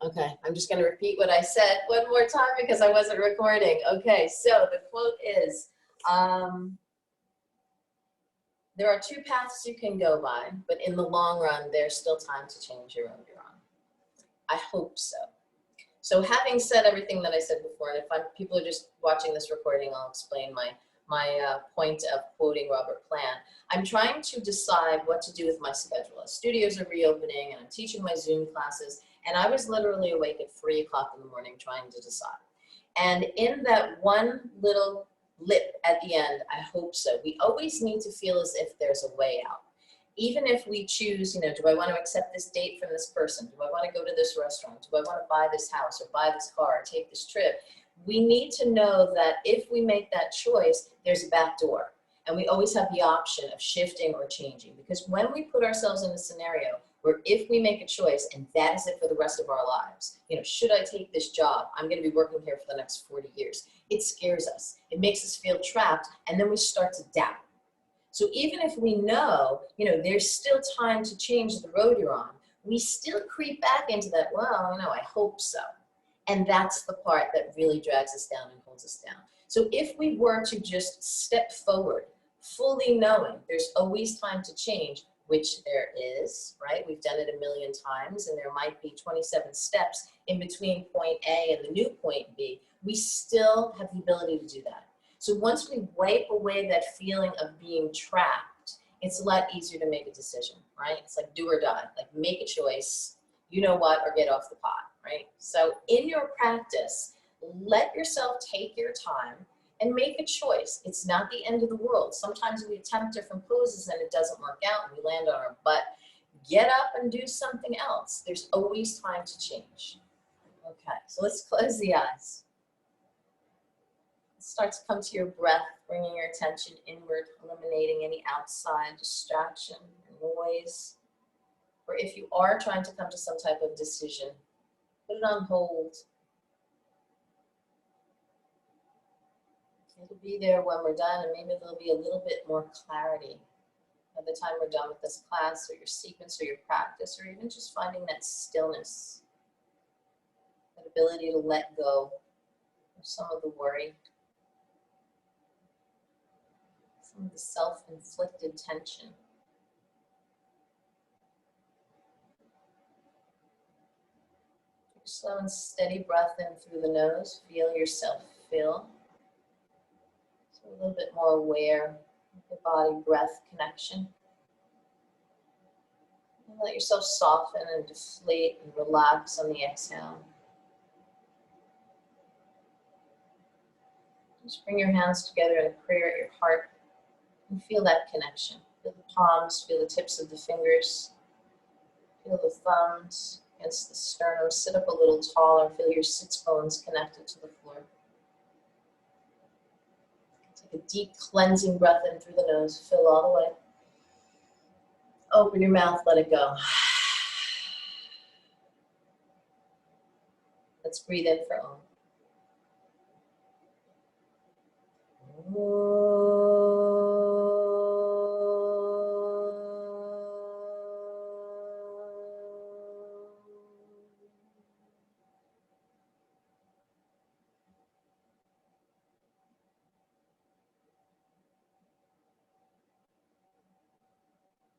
Okay, I'm just going to repeat what I said one more time because I wasn't recording. Okay, so the quote is, there are two paths you can go by, but in the long run, there's still time to change your own neuron. I hope so. So having said everything that I said before, and if people are just watching this recording, I'll explain my point of quoting Robert Plant. I'm trying to decide what to do with my schedule. Studios are reopening and I'm teaching my Zoom classes, and I was literally awake at 3 o'clock in the morning trying to decide. And in that one little lip at the end, I hope so. We always need to feel as if there's a way out. Even if we choose, you know, do I want to accept this date from this person? Do I want to go to this restaurant? Do I want to buy this house or buy this car or take this trip? We need to know that if we make that choice, there's a back door. And we always have the option of shifting or changing. Because when we put ourselves in a scenario where if we make a choice and that is it for the rest of our lives, you know, should I take this job? I'm going to be working here for the next 40 years. It scares us. It makes us feel trapped. And then we start to doubt. So even if we know, you know, there's still time to change the road you're on, we still creep back into that, well, you know, I hope so. And that's the part that really drags us down and holds us down. So if we were to just step forward, fully knowing there's always time to change, which there is, right? We've done it a million times, and there might be 27 steps in between point A and the new point B. We still have the ability to do that. So once we wipe away that feeling of being trapped, it's a lot easier to make a decision, right? It's like do or die, like make a choice, you know what, or get off the pot, right? So in your practice, let yourself take your time and make a choice. It's not the end of the world. Sometimes we attempt different poses and it doesn't work out and we land on our butt. Get up and do something else. There's always time to change. Okay, so let's close the eyes. Start to come to your breath, bringing your attention inward, eliminating any outside distraction or noise. Or if you are trying to come to some type of decision, put it on hold. It'll be there when we're done, and maybe there'll be a little bit more clarity by the time we're done with this class or your sequence or your practice, or even just finding that stillness, that ability to let go of some of the worry, some of the self-inflicted tension. Take a slow and steady breath in through the nose. Feel yourself fill. So a little bit more aware of the body-breath connection. And let yourself soften and deflate and relax on the exhale. Just bring your hands together in a prayer at your heart. And feel that connection. Feel the palms, feel the tips of the fingers, feel the thumbs against the sternum. Sit up a little taller, feel your sits bones connected to the floor. Take a deep cleansing breath in through the nose, fill all the way. Open your mouth, let it go. Let's breathe in for Om.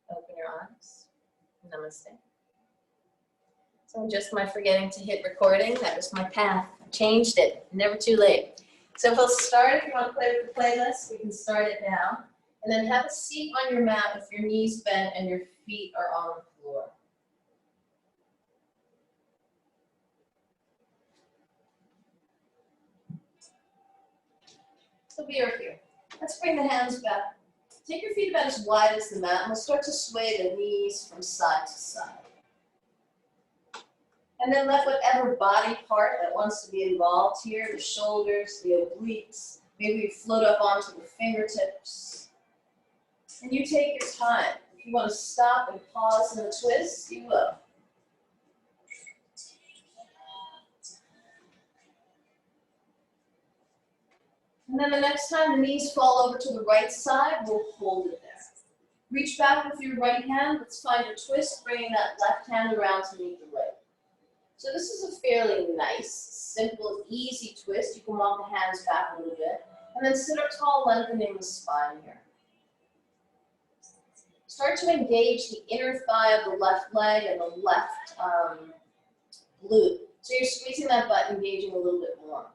Open your eyes. Namaste. So just my forgetting to hit recording, that was my path. I changed it, never too late. So we'll start, if you want to play with the playlist, we can start it now. And then have a seat on your mat with your knees bent and your feet are on the floor. So be right here. Let's bring the hands back. Take your feet about as wide as the mat, and we'll start to sway the knees from side to side. And then let whatever body part that wants to be involved here, the shoulders, the obliques, maybe you float up onto the fingertips. And you take your time. If you want to stop and pause in the twist, you will. And then the next time the knees fall over to the right side, we'll hold it there. Reach back with your right hand. Let's find a twist, bringing that left hand around to meet the right. So this is a fairly nice, simple, easy twist. You can walk the hands back a little bit. And then sit up tall, lengthening the spine here. Start to engage the inner thigh of the left leg and the left glute. So you're squeezing that butt, engaging a little bit more.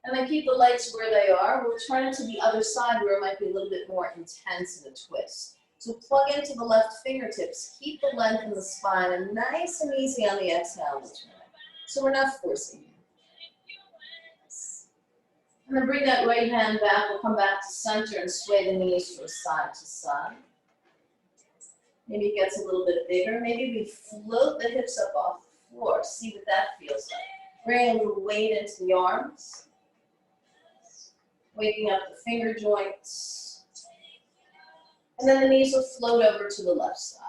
And then keep the legs where they are. We'll turn it to the other side where it might be a little bit more intense in a twist. So plug into the left fingertips. Keep the length in the spine and nice and easy on the exhale. So we're not forcing it. And then bring that right hand back. We'll come back to center and sway the knees from side to side. Maybe it gets a little bit bigger. Maybe we float the hips up off the floor. See what that feels like. Bring a little weight into the arms. Waking up the finger joints. And then the knees will float over to the left side.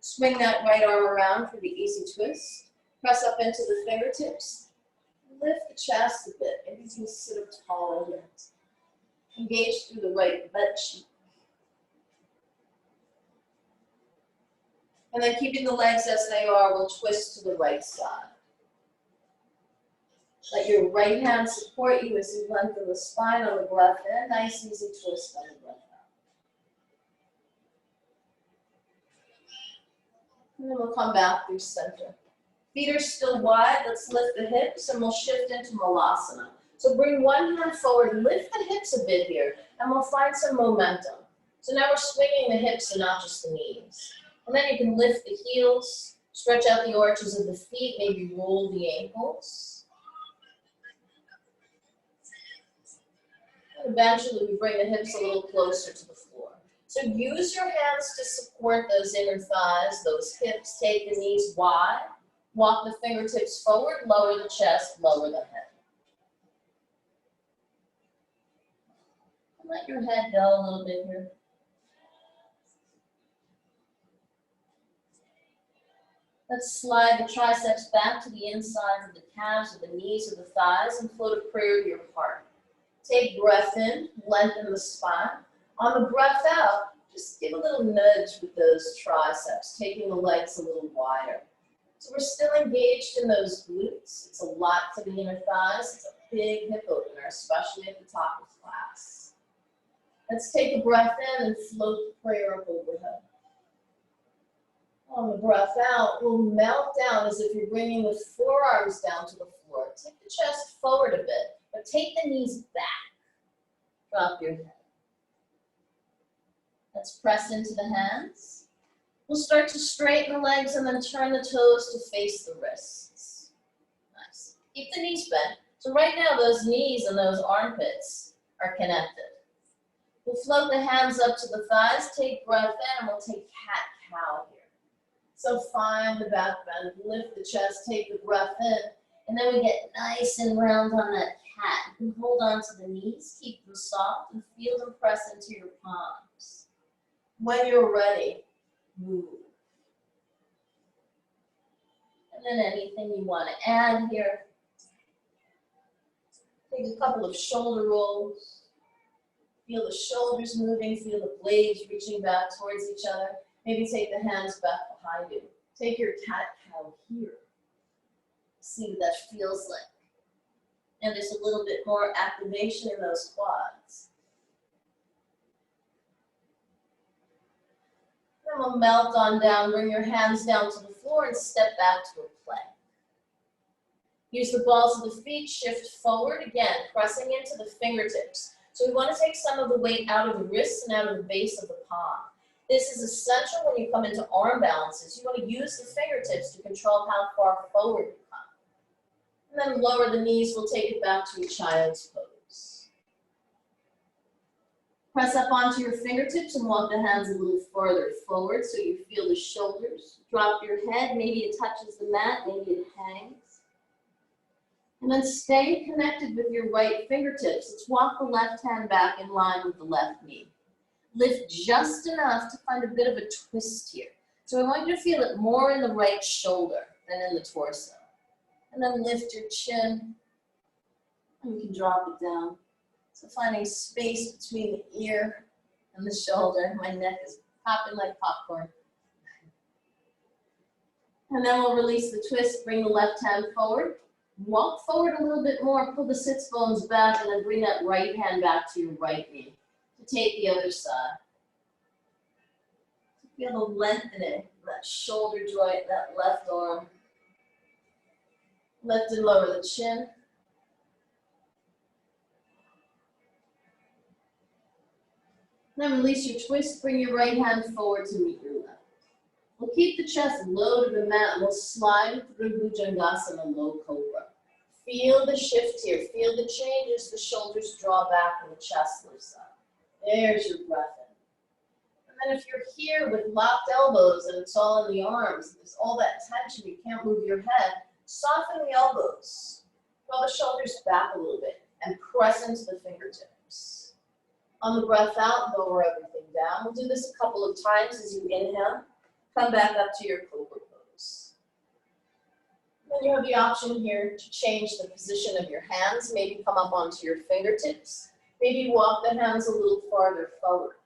Swing that right arm around for the easy twist. Press up into the fingertips. Lift the chest a bit. Maybe you can sit up taller here. Engage through the right butt cheek. And then keeping the legs as they are, we'll twist to the right side. Let your right hand support you as you lengthen the spine on the breath in. Nice, easy twist on the breath out. And then we'll come back through center. Feet are still wide. Let's lift the hips and we'll shift into Malasana. So bring one hand forward, lift the hips a bit here, and we'll find some momentum. So now we're swinging the hips and not just the knees. And then you can lift the heels, stretch out the arches of the feet, maybe roll the ankles. Eventually, we bring the hips a little closer to the floor. So use your hands to support those inner thighs, those hips. Take the knees wide. Walk the fingertips forward, lower the chest, lower the head. And let your head go a little bit here. Let's slide the triceps back to the insides of the calves, of the knees, of the thighs, and float a prayer to your heart. Take breath in, lengthen the spine. On the breath out, just give a little nudge with those triceps, taking the legs a little wider. So we're still engaged in those glutes. It's a lot to the inner thighs. It's a big hip opener, especially at the top of class. Let's take a breath in and float the prayer up overhead. On the breath out, we'll melt down as if you're bringing the forearms down to the floor. Take the chest forward a bit, but take the knees back. Drop your head. Let's press into the hands. We'll start to straighten the legs and then turn the toes to face the wrists. Nice. Keep the knees bent. So right now, those knees and those armpits are connected. We'll float the hands up to the thighs, take breath in, and we'll take cat-cow here. So find the back bend, lift the chest, take the breath in, and then we get nice and round on that cat. You can hold on to the knees, keep them soft, and feel them press into your palms. When you're ready, move. And then anything you want to add here. Take a couple of shoulder rolls. Feel the shoulders moving, feel the blades reaching back towards each other. Maybe take the hands back behind you. Take your cat-cow here. See what that feels like. And there's a little bit more activation in those quads. Then we'll melt on down, bring your hands down to the floor and step back to a plank. Use the balls of the feet, shift forward, again, pressing into the fingertips. So we want to take some of the weight out of the wrists and out of the base of the palm. This is essential when you come into arm balances. You want to use the fingertips to control how far forward you come. And then lower the knees, we'll take it back to a child's pose. Press up onto your fingertips and walk the hands a little farther forward so you feel the shoulders. Drop your head, maybe it touches the mat, maybe it hangs. And then stay connected with your right fingertips. Let's walk the left hand back in line with the left knee. Lift just enough to find a bit of a twist here. So I want you to feel it more in the right shoulder than in the torso. And then lift your chin, and you can drop it down. So finding space between the ear and the shoulder. My neck is popping like popcorn. And then we'll release the twist, bring the left hand forward. Walk forward a little bit more, pull the sits bones back, and then bring that right hand back to your right knee. To take the other side. Feel the lengthening of that shoulder joint, that left arm. Lift and lower the chin. Then release your twist, bring your right hand forward to meet your left. We'll keep the chest low to the mat and we'll slide through Bhujangasana, low cobra. Feel the shift here, feel the change as the shoulders draw back and the chest lifts up. There's your breath in. And then if you're here with locked elbows and it's all in the arms, there's all that tension, you can't move your head, soften the elbows. Draw the shoulders back a little bit and press into the fingertips. On the breath out, lower everything down. We'll do this a couple of times as you inhale. Come back up to your Cobra pose. Then you have the option here to change the position of your hands. Maybe come up onto your fingertips. Maybe walk the hands a little farther forward.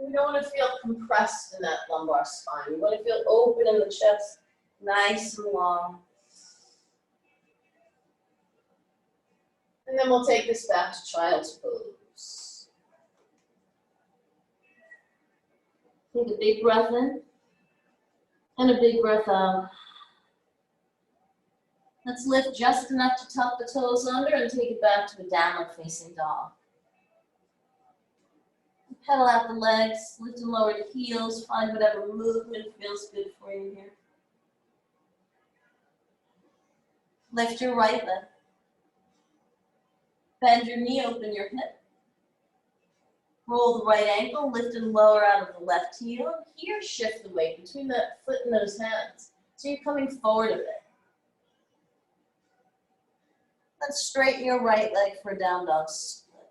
You don't want to feel compressed in that lumbar spine. You want to feel open in the chest, nice and long. And then we'll take this back to child's pose. Take a big breath in and a big breath out. Let's lift just enough to tuck the toes under and take it back to a downward facing dog. Pedal out the legs, lift and lower the heels, find whatever movement feels good for you here. Lift your right leg. Bend your knee, open your hip. Roll the right ankle, lift and lower out of the left heel. Here, shift the weight between that foot and those hands. So you're coming forward a bit. Let's straighten your right leg for a down dog split.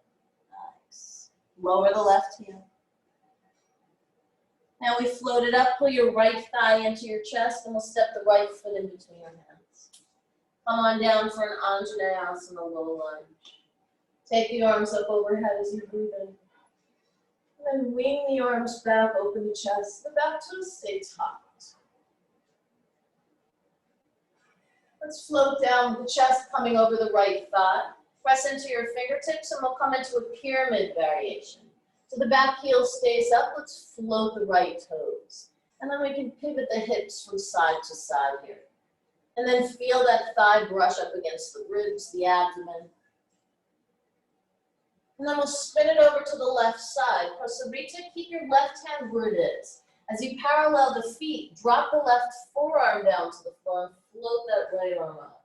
Nice. Lower the left heel. Now we float it up, pull your right thigh into your chest, and we'll step the right foot in between your hands. Come on down for an Anjaneyasana low lunge. Take the arms up overhead as you breathe in. And then wing the arms back, open the chest. The back toes stay tucked. Let's float down with the chest coming over the right thigh. Press into your fingertips and we'll come into a pyramid variation. So the back heel stays up, let's float the right toes. And then we can pivot the hips from side to side here. And then feel that thigh brush up against the ribs, the abdomen. And then we'll spin it over to the left side. Prasarita, keep your left hand where it is. As you parallel the feet, drop the left forearm down to the floor and float that right arm up.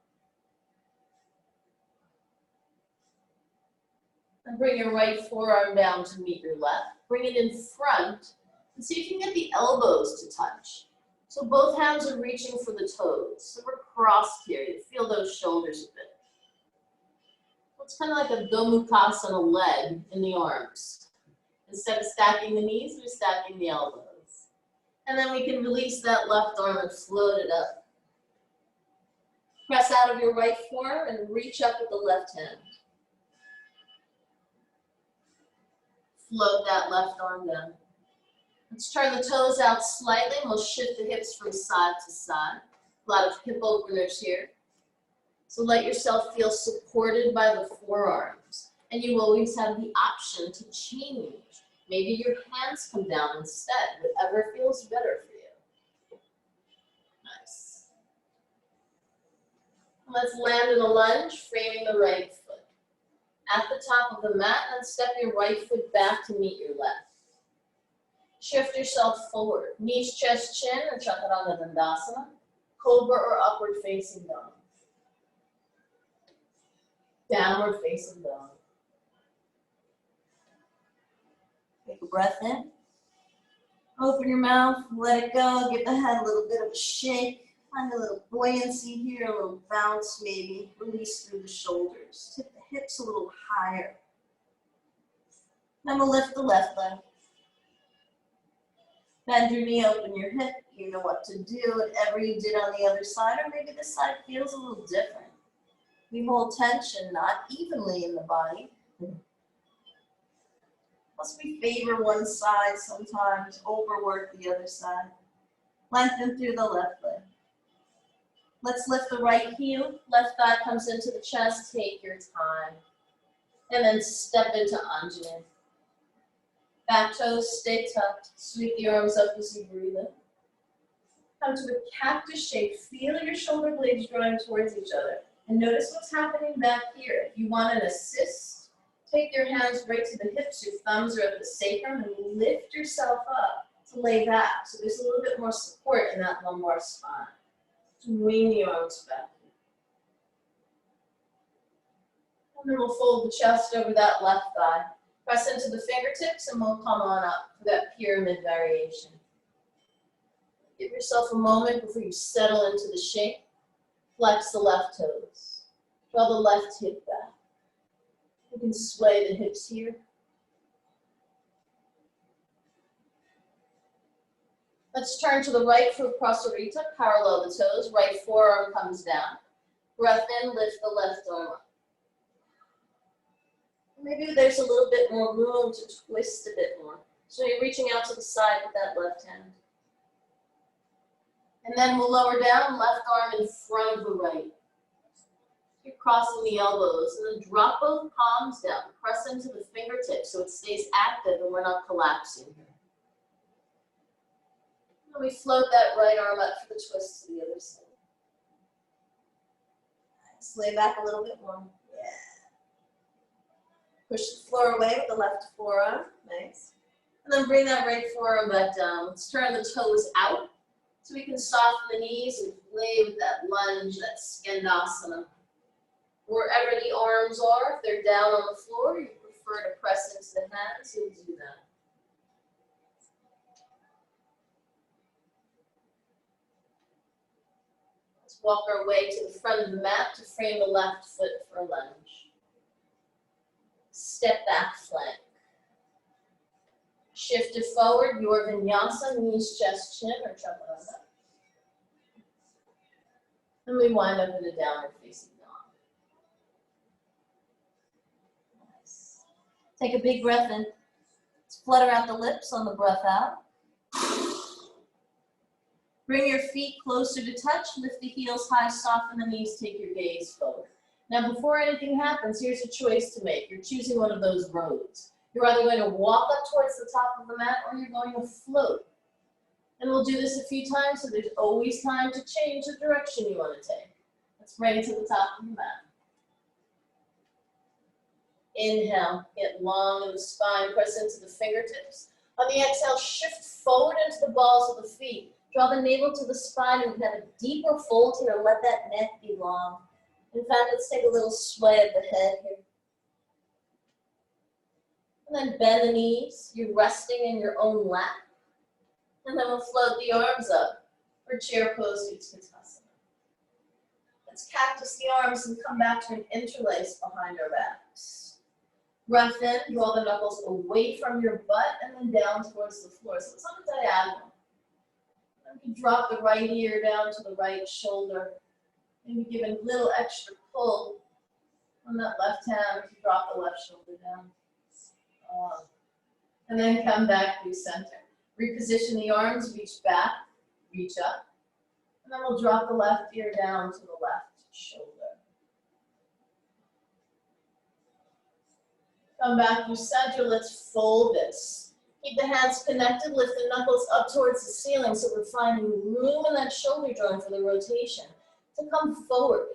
And bring your right forearm down to meet your left. Bring it in front and see if you can get the elbows to touch. So both hands are reaching for the toes. So we're crossed here. You feel those shoulders a bit. It's kind of like a Gomukhasana leg in the arms. Instead of stacking the knees, we're stacking the elbows. And then we can release that left arm and float it up. Press out of your right forearm and reach up with the left hand. Float that left arm down. Let's turn the toes out slightly and we'll shift the hips from side to side. A lot of hip openers here. So let yourself feel supported by the forearms. And you always have the option to change. Maybe your hands come down instead, whatever feels better for you. Nice. Let's land in a lunge, framing the right foot. At the top of the mat, and step your right foot back to meet your left. Shift yourself forward. Knees, chest, chin, or Chaturanga Dandasana. Cobra or upward facing dog. Downward facing dog. Take a breath in. Open your mouth, let it go. Give the head a little bit of a shake. Find a little buoyancy here, a little bounce maybe. Release through the shoulders. Tip the hips a little higher. Then we'll lift the left leg. Bend your knee, open your hip. You know what to do, whatever you did on the other side, or maybe this side feels a little different. We hold tension not evenly in the body. Plus we favor one side sometimes, overwork the other side. Lengthen through the left leg. Let's lift the right heel. Left thigh comes into the chest. Take your time. And then step into Anjali. Back toes stay tucked. Sweep the arms up as you breathe in. Come to the cactus shape. Feel your shoulder blades drawing towards each other. And notice what's happening back here. If you want an assist, take your hands right to the hips. Your thumbs are at the sacrum and lift yourself up to lay back. So there's a little bit more support in that lumbar spine. Swing the arms back. And then we'll fold the chest over that left thigh. Press into the fingertips and we'll come on up for that pyramid variation. Give yourself a moment before you settle into the shape. Flex the left toes. Draw the left hip back. You can sway the hips here. Let's turn to the right for Prasarita, parallel the toes. Right forearm comes down. Breath in, lift the left arm up. Maybe there's a little bit more room to twist a bit more. So you're reaching out to the side with that left hand. And then we'll lower down, left arm in front of the right. You're crossing the elbows and then drop both palms down. Press into the fingertips so it stays active and we're not collapsing here. And we float that right arm up for the twist to the other side. Nice. Lay back a little bit more. Yeah. Push the floor away with the left forearm. Nice. And then bring that right forearm back down. Let's turn the toes out so we can soften the knees and play with that lunge, that Skandasana. Wherever the arms are, if they're down on the floor, you prefer to press into the hands, you'll do that. Let's walk our way to the front of the mat to frame the left foot for a lunge. Step back flank. Shift it forward, your Vinyasa, knees, chest, chin, or Chaturanga. And we wind up in a downward facing dog. Nice. Take a big breath in. Let's flutter out the lips on the breath out. Bring your feet closer to touch, lift the heels high, soften the knees, take your gaze forward. Now before anything happens, here's a choice to make. You're choosing one of those roads. You're either going to walk up towards the top of the mat or you're going to float. And we'll do this a few times, so there's always time to change the direction you want to take. Let's bring it to the top of the mat. Inhale, get long in the spine, press into the fingertips. On the exhale, shift forward into the balls of the feet. Draw the navel to the spine and have a deeper fold here. Let that neck be long. In fact, let's take a little sway of the head here. And then bend the knees. You're resting in your own lap. And then we'll float the arms up for chair pose Utkatasana. Let's cactus the arms and come back to an interlace behind our backs. Breath in, draw the knuckles away from your butt and then down towards the floor. So it's on a diagonal. Then you drop the right ear down to the right shoulder. Maybe give a little extra pull on that left hand to drop the left shoulder down. And then come back through center. Reposition the arms, reach back, reach up. And then we'll drop the left ear down to the left shoulder. Come back through center, let's fold this. Keep the hands connected, lift the knuckles up towards the ceiling so we're finding room in that shoulder joint for the rotation to come forward.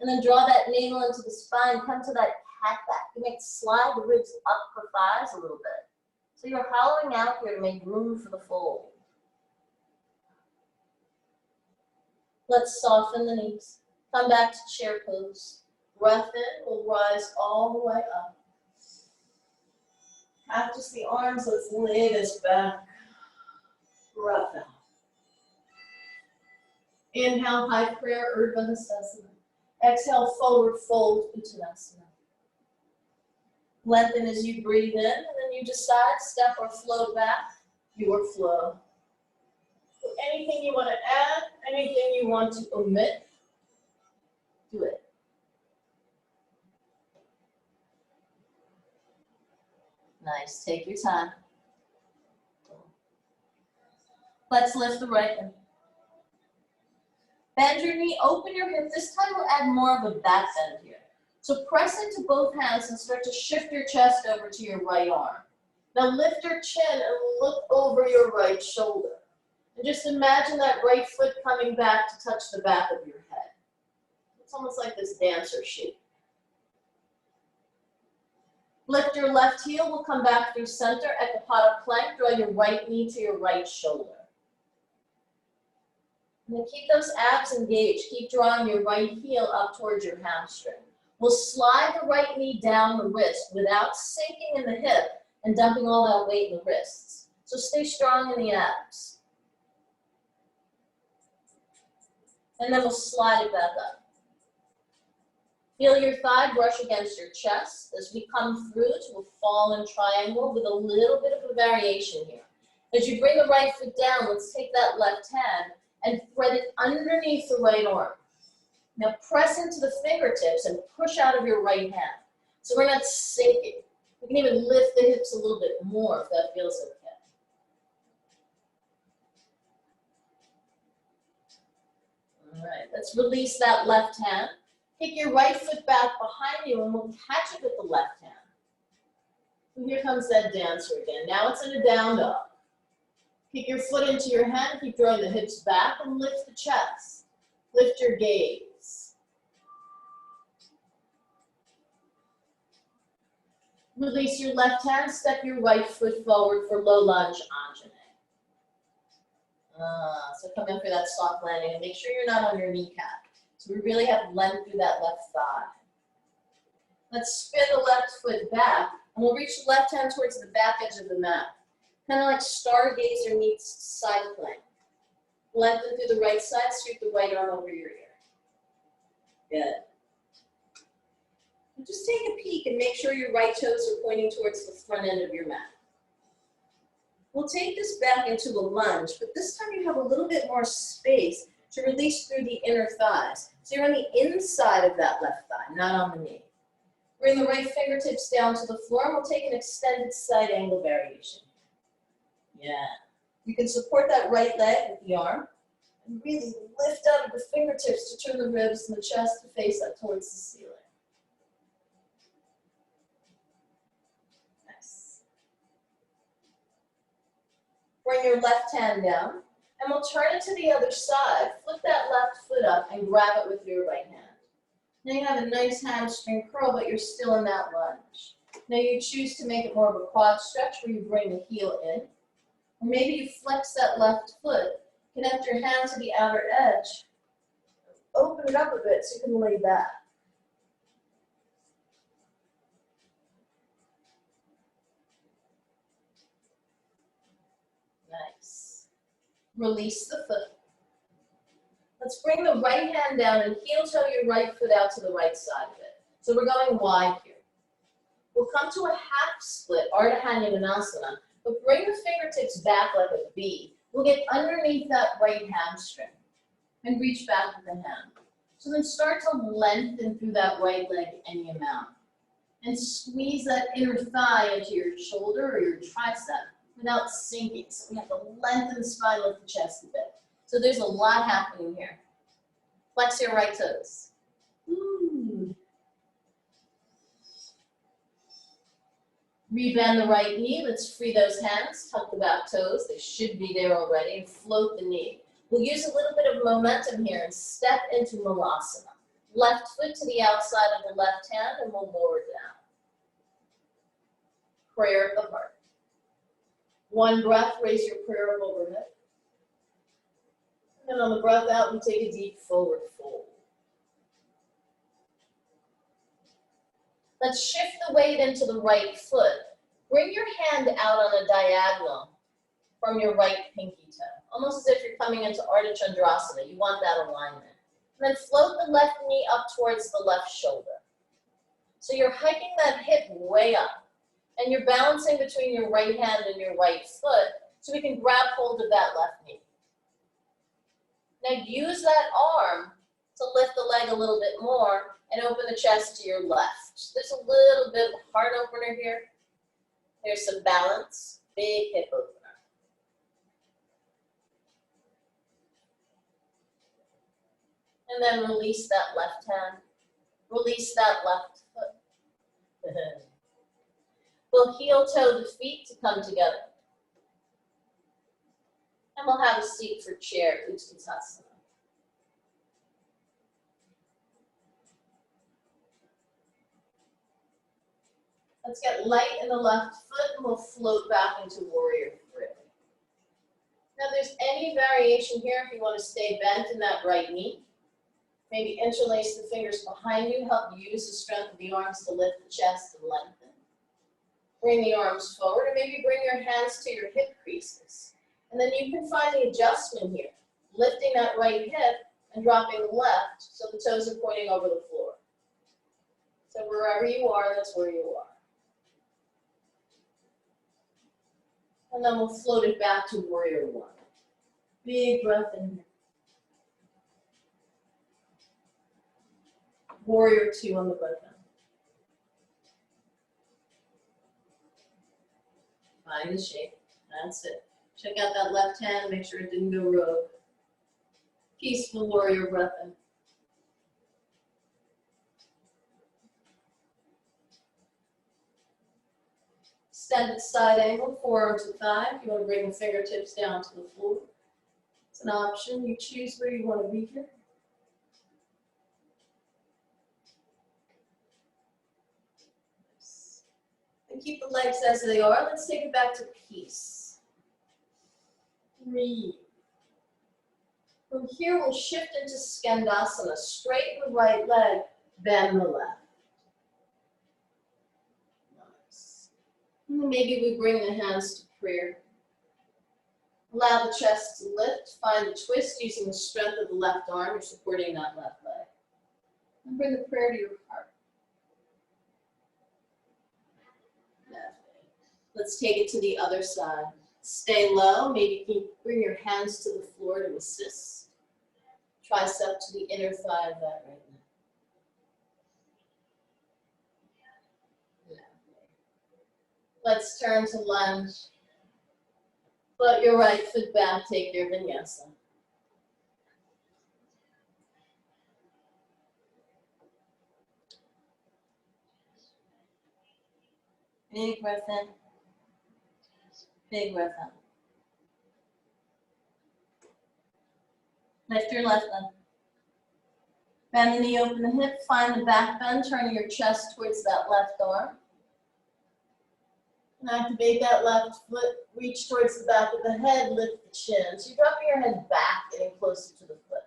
And then draw that navel into the spine, come to that cat back. You might slide the ribs up the thighs a little bit. So you're hollowing out here to make room for the fold. Let's soften the knees. Come back to chair pose. Breath in, we'll rise all the way up. Cactus the arms, let's lay this back. Breath out. Inhale, high prayer, Urdhva Hastasana. Exhale, forward fold, Uttanasana. Lengthen as you breathe in, and then you decide, step or flow back, your flow. So anything you want to add, anything you want to omit, do it. Nice, take your time. Let's lift the right leg. Bend your knee, open your hip. This time we'll add more of a back bend here. So press into both hands and start to shift your chest over to your right arm. Now lift your chin and look over your right shoulder. And just imagine that right foot coming back to touch the back of your head. It's almost like this dancer shape. Lift your left heel, we'll come back through center, Ekapada plank, draw your right knee to your right shoulder. And then keep those abs engaged, keep drawing your right heel up towards your hamstring. We'll slide the right knee down the wrist without sinking in the hip and dumping all that weight in the wrists. So stay strong in the abs. And then we'll slide it back up. Feel your thigh brush against your chest as we come through to a fallen triangle with a little bit of a variation here. As you bring the right foot down, let's take that left hand and thread it underneath the right arm. Now press into the fingertips and push out of your right hand. So we're not sinking. We can even lift the hips a little bit more if that feels okay. All right, let's release that left hand. Kick your right foot back behind you and we'll catch it with the left hand. And here comes that dancer again. Now it's in a down dog. Kick your foot into your hand, keep drawing the hips back and lift the chest. Lift your gaze. Release your left hand, step your right foot forward for low lunge Anjane. So come in for that soft landing and make sure you're not on your kneecap. So we really have length through that left thigh. Let's spin the left foot back and we'll reach the left hand towards the back edge of the mat. Kind of like stargazer meets side plank. Lengthen through the right side, sweep the right arm over your ear. Good. And just take a peek and make sure your right toes are pointing towards the front end of your mat. We'll take this back into a lunge, but this time you have a little bit more space to release through the inner thighs. So you're on the inside of that left thigh, not on the knee. Bring the right fingertips down to the floor and we'll take an extended side angle variation. Yeah. You can support that right leg with the arm and really lift out of the fingertips to turn the ribs and the chest to face up towards the ceiling. Nice. Bring your left hand down and we'll turn it to the other side. Flip that left foot up and grab it with your right hand. Now you have a nice hamstring curl, but you're still in that lunge. Now you choose to make it more of a quad stretch where you bring the heel in. Or maybe you flex that left foot, connect your hand to the outer edge, open it up a bit so you can lay back. Nice. Release the foot. Let's bring the right hand down and heel toe your right foot out to the right side of it. So we're going wide here. We'll come to a half split, Ardha Hanumanasana, but bring the fingertips back like a V. We'll get underneath that right hamstring and reach back with the hand. So then start to lengthen through that right leg any amount. And squeeze that inner thigh into your shoulder or your tricep without sinking. So we have to lengthen the spine, lift the chest a bit. So there's a lot happening here. Flex your right toes. Ooh. Rebend the right knee. Let's free those hands. Tuck the back toes. They should be there already. And float the knee. We'll use a little bit of momentum here and step into Malasana. Left foot to the outside of the left hand and we'll lower down. Prayer of the heart. One breath, raise your prayer up overhead. And on the breath out, we take a deep forward fold. Let's shift the weight into the right foot. Bring your hand out on a diagonal from your right pinky toe. Almost as if you're coming into Ardha Chandrasana. You want that alignment. And then float the left knee up towards the left shoulder. So you're hiking that hip way up. And you're balancing between your right hand and your right foot so we can grab hold of that left knee. Now use that arm to lift the leg a little bit more and open the chest to your left. There's a little bit of heart opener here. There's some balance, big hip opener. And then release that left hand. Release that left foot. We'll heel toe the feet to come together. And we'll have a seat for chair, Utkatasana. Let's get light in the left foot and we'll float back into warrior three. Now there's any variation here if you want to stay bent in that right knee. Maybe interlace the fingers behind you, help you use the strength of the arms to lift the chest and lengthen. Bring the arms forward, and maybe bring your hands to your hip creases. And then you can find the adjustment here, lifting that right hip and dropping the left so the toes are pointing over the floor. So wherever you are, that's where you are. And then we'll float it back to warrior one. Big breath in here. Warrior two on the breath in. Find the shape. That's it. Check out that left hand. Make sure it didn't go rogue. Peaceful warrior breath in. Extended side angle, forearm to thigh. If you want to bring the fingertips down to the floor, it's an option. You choose where you want to be here. And keep the legs as they are. Let's take it back to peace. Breathe. From here, we'll shift into Skandasana. Straighten the right leg, bend the left. Nice. And maybe we bring the hands to prayer. Allow the chest to lift. Find a twist using the strength of the left arm. You're supporting that left leg. And bring the prayer to your heart. Let's take it to the other side. Stay low. Maybe you can bring your hands to the floor to assist. Tricep to the inner thigh of that right now. Let's turn to lunge. Float your right foot back. Take your vinyasa. Big breath in. Big breath out. Lift your left leg. Bend the knee, open the hip, find the back bend, turning your chest towards that left arm. And activate that left foot, reach towards the back of the head, lift the chin. So you're dropping your head back, getting closer to the foot.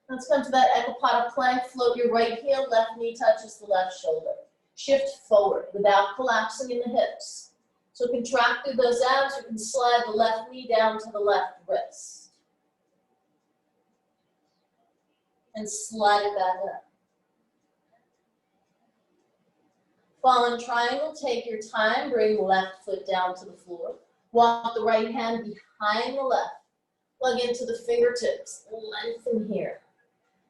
Let's come to that Ekapada plank. Float your right heel, left knee touches the left shoulder. Shift forward without collapsing in the hips. So contract through those abs. You can slide the left knee down to the left wrist. And slide it back up. Fallen triangle, take your time. Bring the left foot down to the floor. Walk the right hand behind the left. Plug into the fingertips. Lengthen here.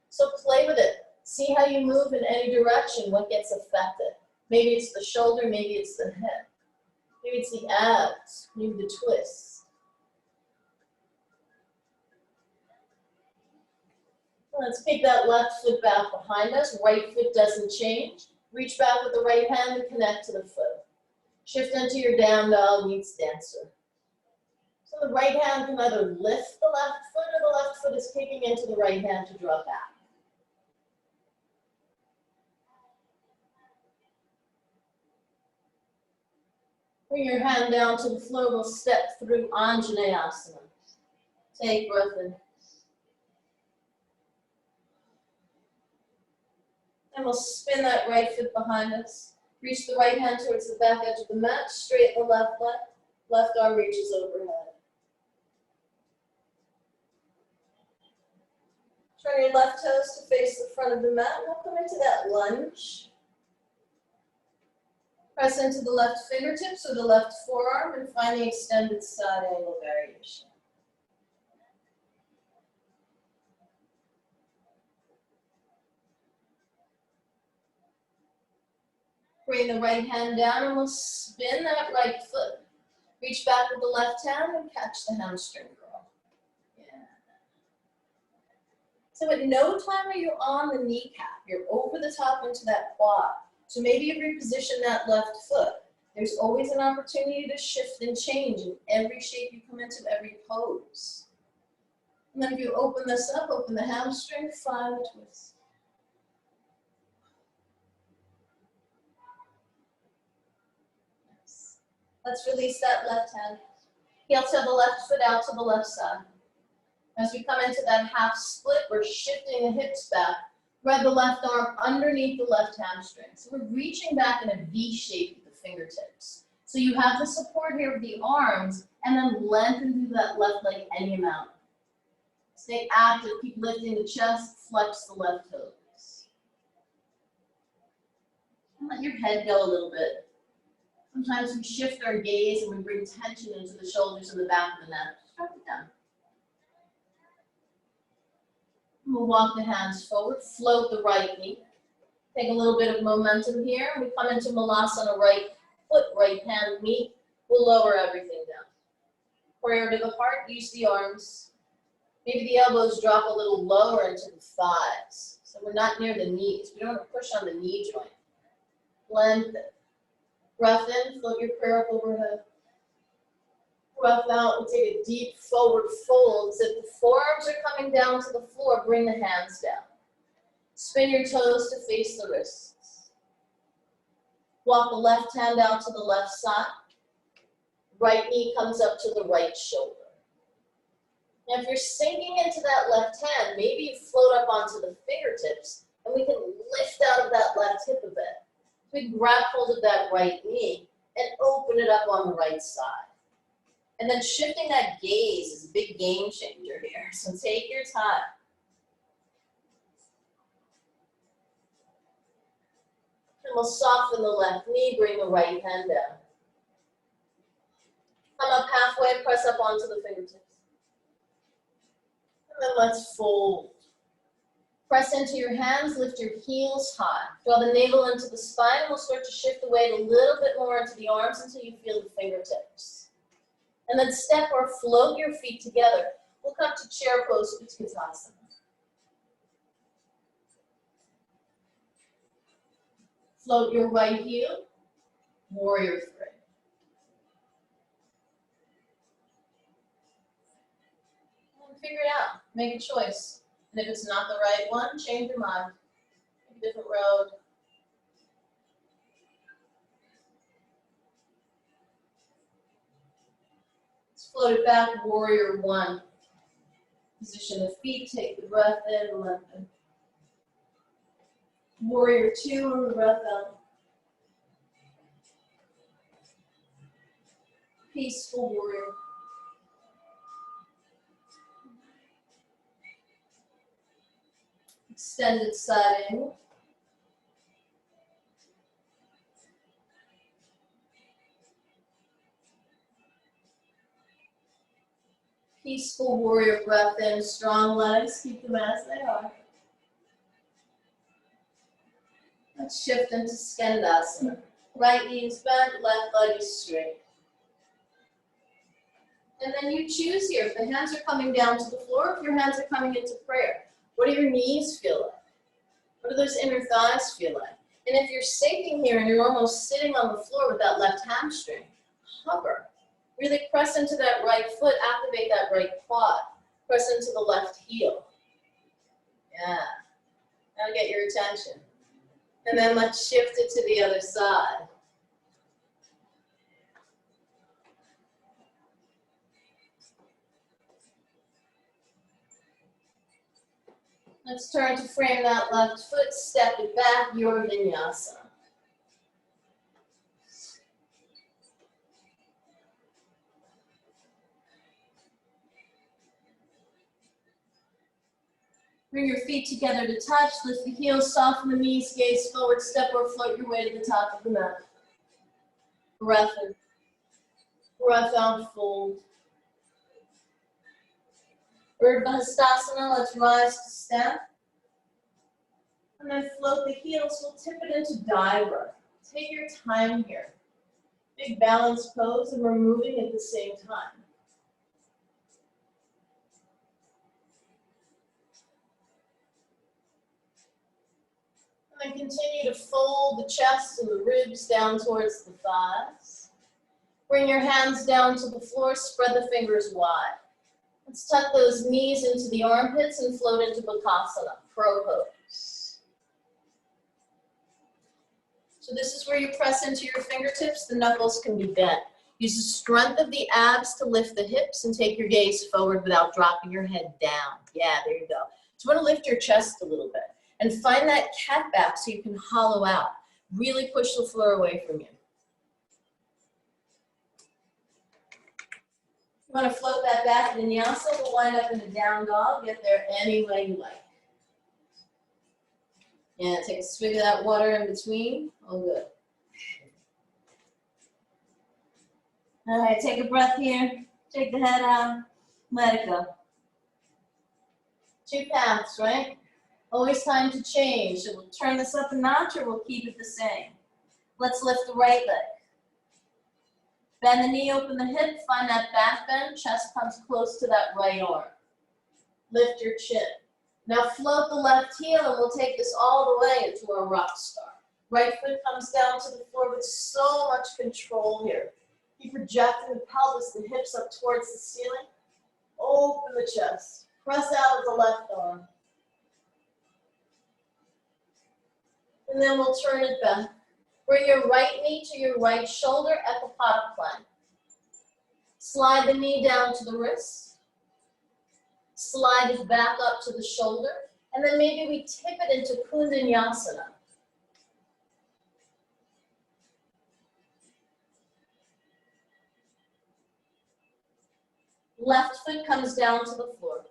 So play with it. See how you move in any direction, what gets affected. Maybe it's the shoulder, maybe it's the hip. Maybe it's the abs, maybe the twist. Let's pick that left foot back behind us. Right foot doesn't change. Reach back with the right hand and connect to the foot. Shift into your down dog meets dancer. So the right hand can either lift the left foot or the left foot is kicking into the right hand to draw back. Bring your hand down to the floor. We'll step through Anjaneyasana. Take breath in. And we'll spin that right foot behind us. Reach the right hand towards the back edge of the mat. Straighten the left leg. Left arm reaches overhead. Turn your left toes to face the front of the mat. We'll come into that lunge. Press into the left fingertips or the left forearm and find the extended side angle variation. Bring the right hand down and we'll spin that right foot. Reach back with the left hand and catch the hamstring curl. Yeah. So at no time are you on the kneecap. You're over the top into that quad. So maybe you reposition that left foot. There's always an opportunity to shift and change in every shape you come into, every pose. And then if you open this up, open the hamstring, find the twist. Nice. Let's release that left hand. Heel to the left foot out to the left side. As we come into that half split, we're shifting the hips back. Thread the left arm underneath the left hamstring. So we're reaching back in a V shape with the fingertips. So you have the support here of the arms, and then lengthen through that left leg any amount. Stay active, keep lifting the chest, flex the left toes. And let your head go a little bit. Sometimes we shift our gaze and we bring tension into the shoulders and the back of the neck. Just drop it down. We'll walk the hands forward, float the right knee. Take a little bit of momentum here. We come into Malasana, right foot, right hand meet. We'll lower everything down. Prayer to the heart, use the arms. Maybe the elbows drop a little lower into the thighs. So we're not near the knees. We don't want to push on the knee joint. Lengthen. Breath in, float your prayer up overhead. Breath out and take a deep forward fold. As if the forearms are coming down to the floor, bring the hands down. Spin your toes to face the wrists. Walk the left hand out to the left side. Right knee comes up to the right shoulder. Now if you're sinking into that left hand, maybe you float up onto the fingertips and we can lift out of that left hip a bit. We grab hold of that right knee and open it up on the right side. And then shifting that gaze is a big game changer here. So take your time. And we'll soften the left knee, bring the right hand down. Come up halfway, press up onto the fingertips. And then let's fold. Press into your hands, lift your heels high. Draw the navel into the spine, and we'll start to shift the weight a little bit more into the arms until you feel the fingertips. And then step or float your feet together. We'll come to chair pose, Utkatasana. Float your right heel, warrior three. And figure it out, make a choice. And if it's not the right one, change your mind. Take a different road. Let's float it back, warrior one. Position the feet, take the breath in, lengthen. Warrior two, and the breath out. Peaceful warrior. Extended side angle. Peaceful warrior breath in, strong legs, keep them as they are. Let's shift into Skandasana. Right knee is bent, left leg is straight. And then you choose here, if the hands are coming down to the floor, if your hands are coming into prayer. What do your knees feel like? What do those inner thighs feel like? And if you're sinking here and you're almost sitting on the floor with that left hamstring, hover. Really press into that right foot, activate that right quad. Press into the left heel. Yeah, that'll get your attention. And then let's shift it to the other side. Let's turn to frame that left foot, step it back, your Vinyasa. Bring your feet together to touch, lift the heels, soften the knees, gaze forward, step or float your way to the top of the mat. Breath in. Breath out, fold. Badaknasana, let's rise to stand. And then float the heels, we'll tip it into diver. Take your time here. Big balance pose, and we're moving at the same time. And continue to fold the chest and the ribs down towards the thighs. Bring your hands down to the floor, spread the fingers wide. Let's tuck those knees into the armpits and float into Badaknasana, crow pose. So this is where you press into your fingertips, the knuckles can be bent. Use the strength of the abs to lift the hips and take your gaze forward without dropping your head down. Yeah, there you go. So you want to lift your chest a little bit and find that cat back so you can hollow out. Really push the floor away from you. You want to float that back in Vinyasa, we'll wind up in a down dog. Get there any way you like. Yeah, take a swig of that water in between. Oh, good. All right, take a breath here. Take the head out. Let it go. Two paths, right? Always time to change. So we'll turn this up a notch or we'll keep it the same. Let's lift the right leg. Bend the knee, open the hip, find that back bend. Chest comes close to that right arm. Lift your chin. Now float the left heel and we'll take this all the way into our rock star. Right foot comes down to the floor with so much control here. Keep projecting the pelvis, the hips up towards the ceiling. Open the chest. Press out with the left arm. And then we'll turn it back. Bring your right knee to your right shoulder, ecopodic plank. Slide the knee down to the wrist. Slide it back up to the shoulder. And then maybe we tip it into Vinyasa. Left foot comes down to the floor.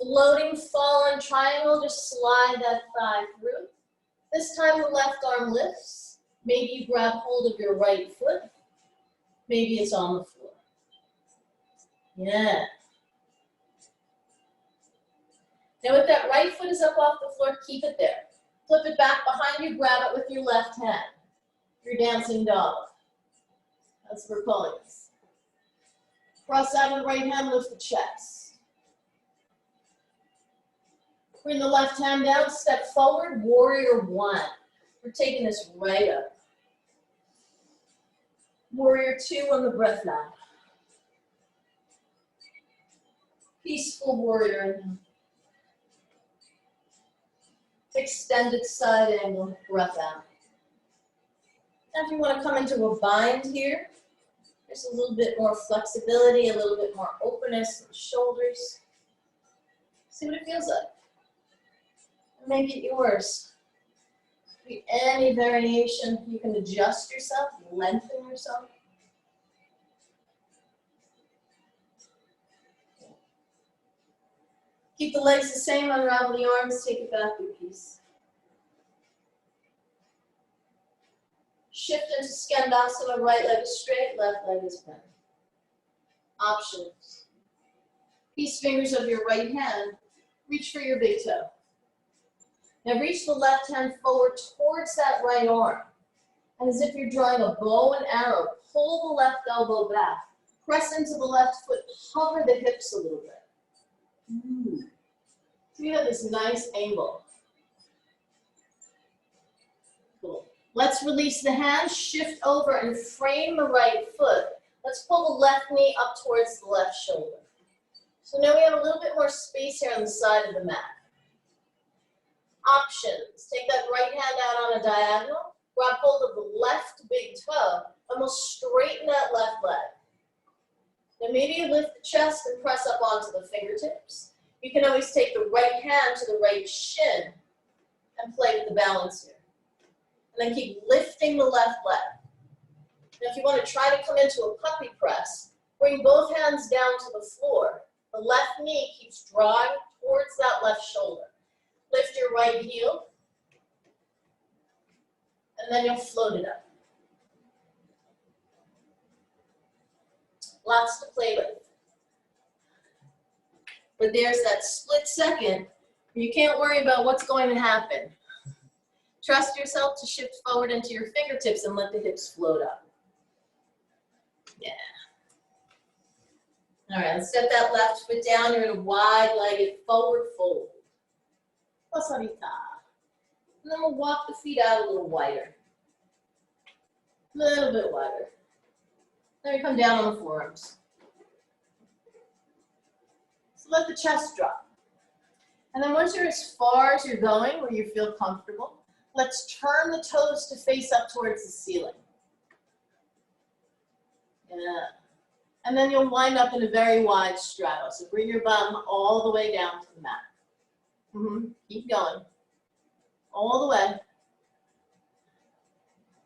Floating fallen triangle, just slide that thigh through. This time the left arm lifts. Maybe you grab hold of your right foot. Maybe it's on the floor. Yeah. Now if that right foot is up off the floor, keep it there. Flip it back behind you, grab it with your left hand. Your dancing dog. That's what we're calling this. Cross out of the right hand, lift the chest. Bring the left hand down, step forward, warrior one. We're taking this right up. Warrior two on the breath now. Peaceful warrior. Extended side angle, breath out. Now if you want to come into a bind here, there's a little bit more flexibility, a little bit more openness in the shoulders. See what it feels like. Make it yours. Be any variation, you can adjust yourself, lengthen yourself. Keep the legs the same, unravel the arms, take it back your piece. Shift into Skandasana, right leg is straight, left leg is bent. Options. Peace fingers of your right hand, reach for your big toe. Now reach the left hand forward towards that right arm. And as if you're drawing a bow and arrow, pull the left elbow back. Press into the left foot, hover the hips a little bit. So you have this nice angle. Cool. Let's release the hands, shift over and frame the right foot. Let's pull the left knee up towards the left shoulder. So now we have a little bit more space here on the side of the mat. Options. Take that right hand out on a diagonal, grab hold of the left big toe, and we'll straighten that left leg. Now maybe you lift the chest and press up onto the fingertips. You can always take the right hand to the right shin and play with the balance here. And then keep lifting the left leg. Now if you want to try to come into a puppy press, bring both hands down to the floor. The left knee keeps drawing towards that left shoulder. Lift your right heel, and then you'll float it up. Lots to play with. But there's that split second where you can't worry about what's going to happen. Trust yourself to shift forward into your fingertips and let the hips float up. Yeah. All right, let's step that left foot down. You're in a wide-legged forward fold. Pasarita. And then we'll walk the feet out a little wider. A little bit wider. Then we come down on the forearms. So let the chest drop. And then once you're as far as you're going, where you feel comfortable, let's turn the toes to face up towards the ceiling. Yeah. And then you'll wind up in a very wide straddle. So bring your bum all the way down to the mat. Keep going. All the way.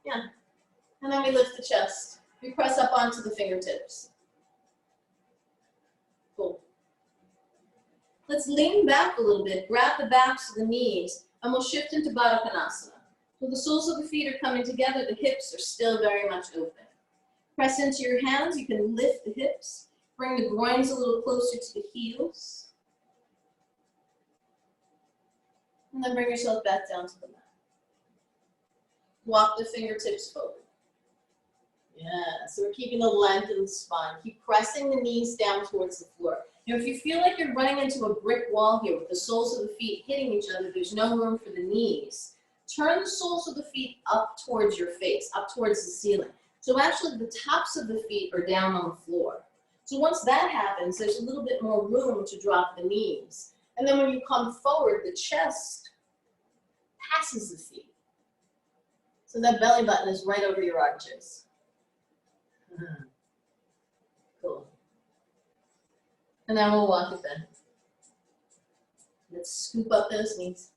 Yeah. And then we lift the chest. We press up onto the fingertips. Cool. Let's lean back a little bit. Grab the backs of the knees. And we'll shift into Badaknasana. So the soles of the feet are coming together. The hips are still very much open. Press into your hands. You can lift the hips. Bring the groins a little closer to the heels. And then bring yourself back down to the mat. Walk the fingertips forward. Yeah, so we're keeping the length in the spine. Keep pressing the knees down towards the floor. Now, if you feel like you're running into a brick wall here with the soles of the feet hitting each other, there's no room for the knees. Turn the soles of the feet up towards your face, up towards the ceiling. So actually the tops of the feet are down on the floor. So once that happens, there's a little bit more room to drop the knees. And then when you come forward, the chest passes the feet. So that belly button is right over your arches. Cool. And then we'll walk it back. Let's scoop up those knees.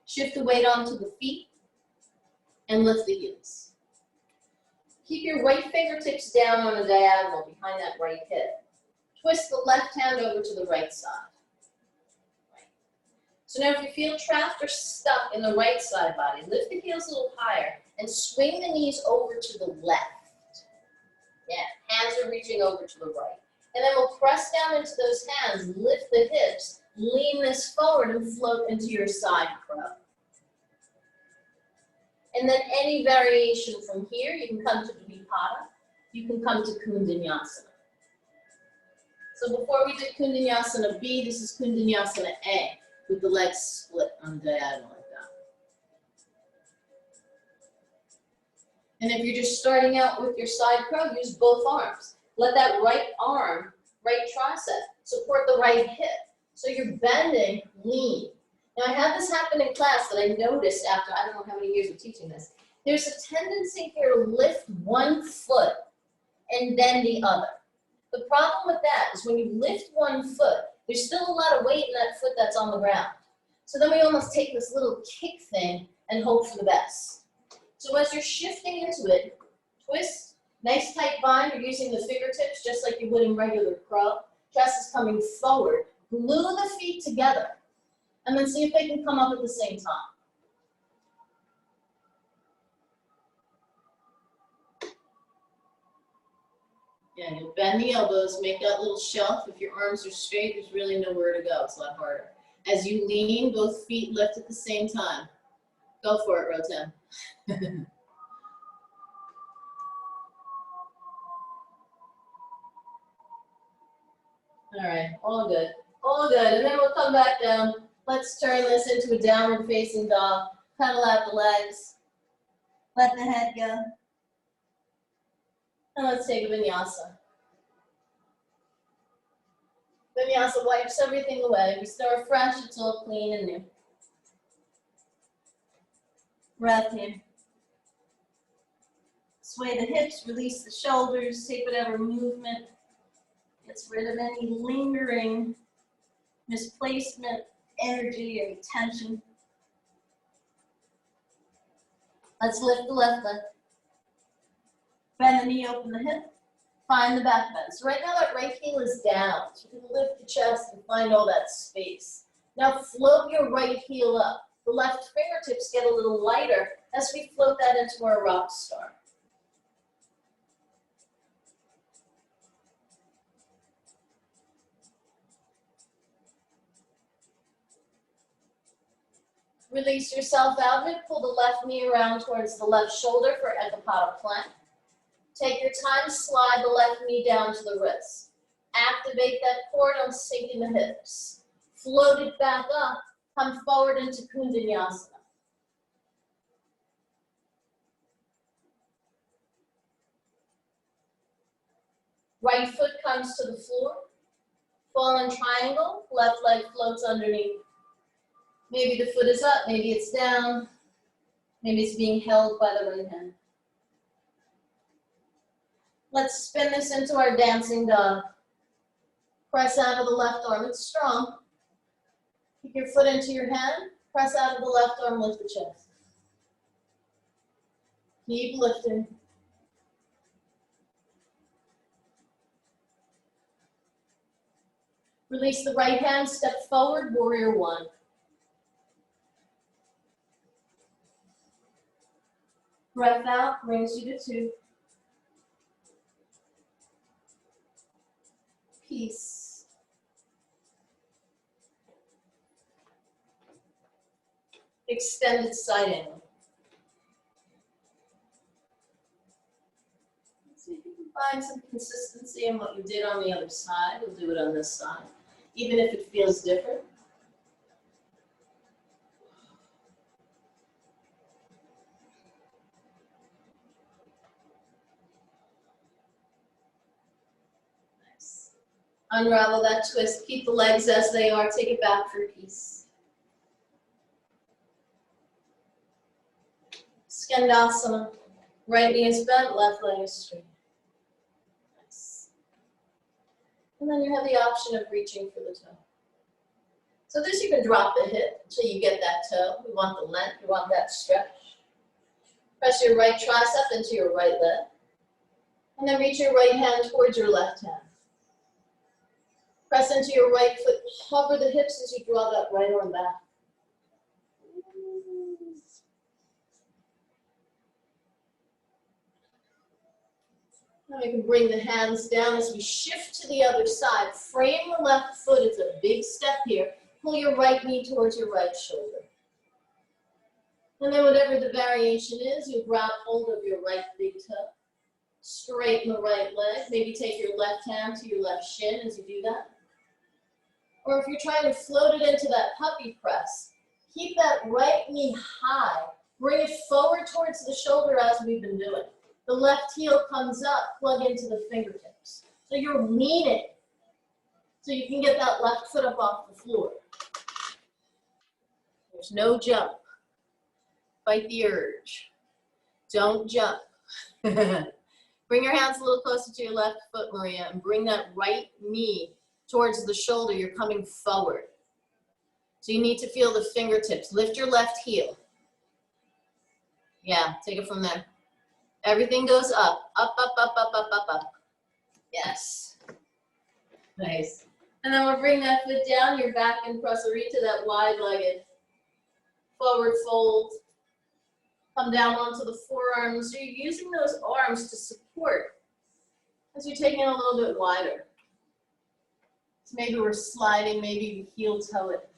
Shift the weight onto the feet and lift the heels. Keep your right fingertips down on a diagonal behind that right hip. Twist the left hand over to the right side. Right. So now if you feel trapped or stuck in the right side body, lift the heels a little higher and swing the knees over to the left. Yeah, hands are reaching over to the right. And then we'll press down into those hands, lift the hips, lean this forward and float into your side crow. And then any variation from here, you can come to Vinyasa, you can come to Kundanyasana. So before we did Kundanyasana B, this is Kundanyasana A, with the legs split on diagonal like that. And if you're just starting out with your side crow, use both arms. Let that right arm, right tricep, support the right hip. So you're bending, lean. Now I had this happen in class that I noticed after, I don't know how many years of teaching this. There's a tendency here to lift one foot and then the other. The problem with that is when you lift one foot, there's still a lot of weight in that foot that's on the ground. So then we almost take this little kick thing and hope for the best. So as you're shifting into it, twist, nice tight bind, you're using the fingertips just like you would in regular crow. Chest is coming forward. Glue the feet together. And then see if they can come up at the same time. Yeah, you bend the elbows, make that little shelf. If your arms are straight, there's really nowhere to go. It's a lot harder. As you lean, both feet lift at the same time. Go for it, Rotem. All right, all good. All good. And then we'll come back down. Let's turn this into a downward facing dog. Pedal out the legs. Let the head go. And let's take a vinyasa. Vinyasa wipes everything away. We start fresh, it's all clean and new. Breath here. Sway the hips, release the shoulders, take whatever movement gets rid of any lingering misplacement, energy, and tension. Let's lift the left leg. Bend the knee, open the hip. Find the back bend. So right now that right heel is down. So you can lift the chest and find all that space. Now float your right heel up. The left fingertips get a little lighter as we float that into our rock star. Release yourself out of it. Pull the left knee around towards the left shoulder for Ekapada plank. Take your time, slide the left knee down to the wrist. Activate that core, don't sink in the hips. Float it back up, come forward into Kundanyasana. Right foot comes to the floor. Fallen triangle, left leg floats underneath. Maybe the foot is up, maybe it's down. Maybe it's being held by the right hand. Let's spin this into our dancing dog. Press out of the left arm, it's strong. Kick your foot into your hand, press out of the left arm, lift the chest. Keep lifting. Release the right hand, step forward, warrior one. Breath out brings you to two. Peace. Extended side angle. Let's see if you can find some consistency in what you did on the other side. We'll do it on this side, even if it feels different. Nice. Unravel that twist. Keep the legs as they are. Take it back for peace. Skandasana. Right knee is bent, left leg is straight. Nice. And then you have the option of reaching for the toe. So this you can drop the hip until you get that toe. We want the length, we want that stretch. Press your right tricep into your right leg. And then reach your right hand towards your left hand. Press into your right foot, hover the hips as you draw that right arm back. Now we can bring the hands down as we shift to the other side. Frame the left foot, it's a big step here. Pull your right knee towards your right shoulder. And then whatever the variation is, you grab hold of your right big toe. Straighten the right leg. Maybe take your left hand to your left shin as you do that. Or if you're trying to float it into that puppy press, keep that right knee high. Bring it forward towards the shoulder as we've been doing. The left heel comes up, plug into the fingertips. So you're leaning, so you can get that left foot up off the floor. There's no jump. Fight the urge. Don't jump. Bring your hands a little closer to your left foot, Maria, and bring that right knee towards the shoulder. You're coming forward. So you need to feel the fingertips. Lift your left heel. Yeah, take it from there. Everything goes up, up, up, up, up, up, up, up. Yes. Nice. And then we'll bring that foot down, your back and prasarita, that wide-legged forward fold. Come down onto the forearms. So you're using those arms to support as you're taking it a little bit wider. So maybe we're sliding, maybe we heel toe it.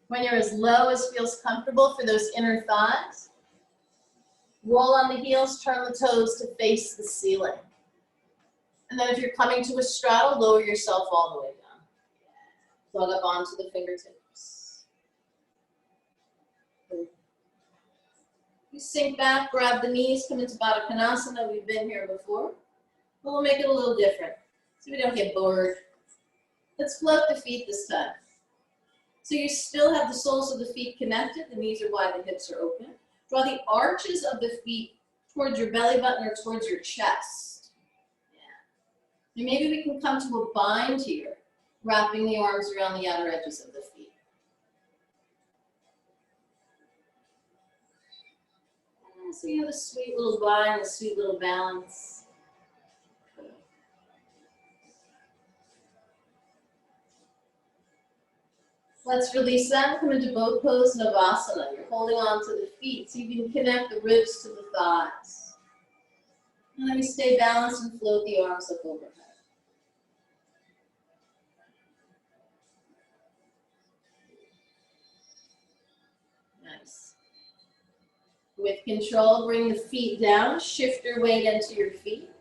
When you're as low as feels comfortable for those inner thighs, roll on the heels, turn the toes to face the ceiling. And then if you're coming to a straddle, lower yourself all the way down. Plug up onto the fingertips. You sink back, grab the knees, come into Badaknasana. We've been here before, but we'll make it a little different so we don't get bored. Let's float the feet this time. So you still have the soles of the feet connected. The knees are wide, the hips are open. Draw the arches of the feet towards your belly button or towards your chest. Yeah. And maybe we can come to a bind here, wrapping the arms around the outer edges of the feet. So you have a sweet little bind, a sweet little balance. Let's release that. Come into boat pose, Navasana. You're holding on to the feet so you can connect the ribs to the thighs. And then we stay balanced and float the arms up overhead. Nice. With control, bring the feet down. Shift your weight into your feet.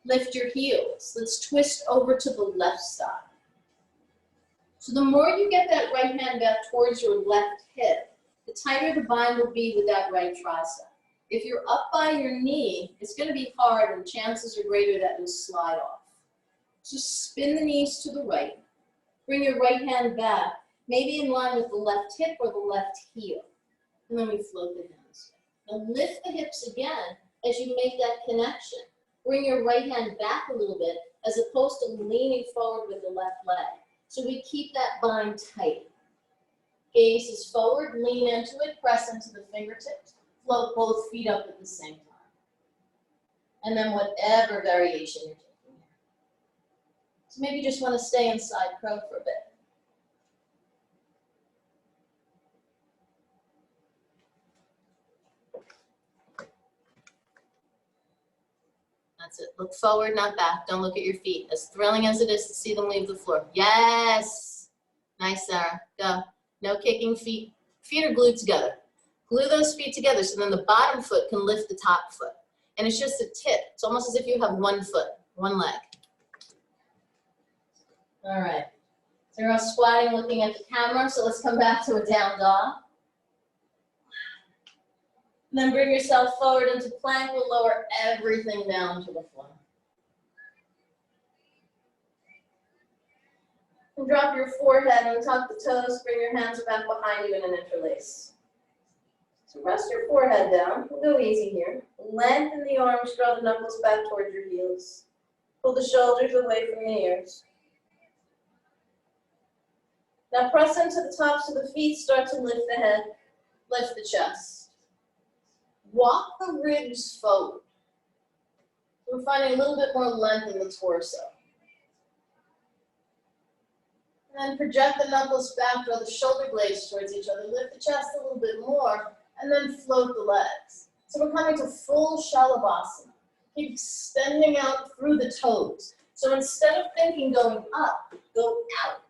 Lift your heels. Let's twist over to the left side. So the more you get that right hand back towards your left hip, the tighter the bind will be with that right tricep. If you're up by your knee, it's going to be hard and chances are greater that it will slide off. So spin the knees to the right. Bring your right hand back, maybe in line with the left hip or the left heel. And then we float the hands. Now lift the hips again as you make that connection. Bring your right hand back a little bit as opposed to leaning forward with the left leg. So we keep that bind tight. Gaze is forward, lean into it, press into the fingertips. Float both feet up at the same time. And then whatever variation you're taking here. So maybe you just want to stay in side crow for a bit. That's it. Look forward, not back. Don't look at your feet. As thrilling as it is to see them leave the floor. Yes. Nice, Sarah. Go. No kicking feet. Feet are glued together. Glue those feet together so then the bottom foot can lift the top foot. And it's just a tip. It's almost as if you have one foot, one leg. All right. So you're all squatting, looking at the camera. So let's come back to a down dog. And then bring yourself forward into plank. We'll lower everything down to the floor. And drop your forehead and tuck the toes. Bring your hands back behind you in an interlace. So rest your forehead down. We'll go easy here. Lengthen the arms, draw the knuckles back towards your heels. Pull the shoulders away from the ears. Now press into the tops of the feet. Start to lift the head. Lift the chest. Walk the ribs forward. We're finding a little bit more length in the torso. And then project the knuckles back, draw the shoulder blades towards each other, lift the chest a little bit more, and then float the legs. So we're coming to full Shavasana. Keep extending out through the toes. So instead of thinking going up, go out.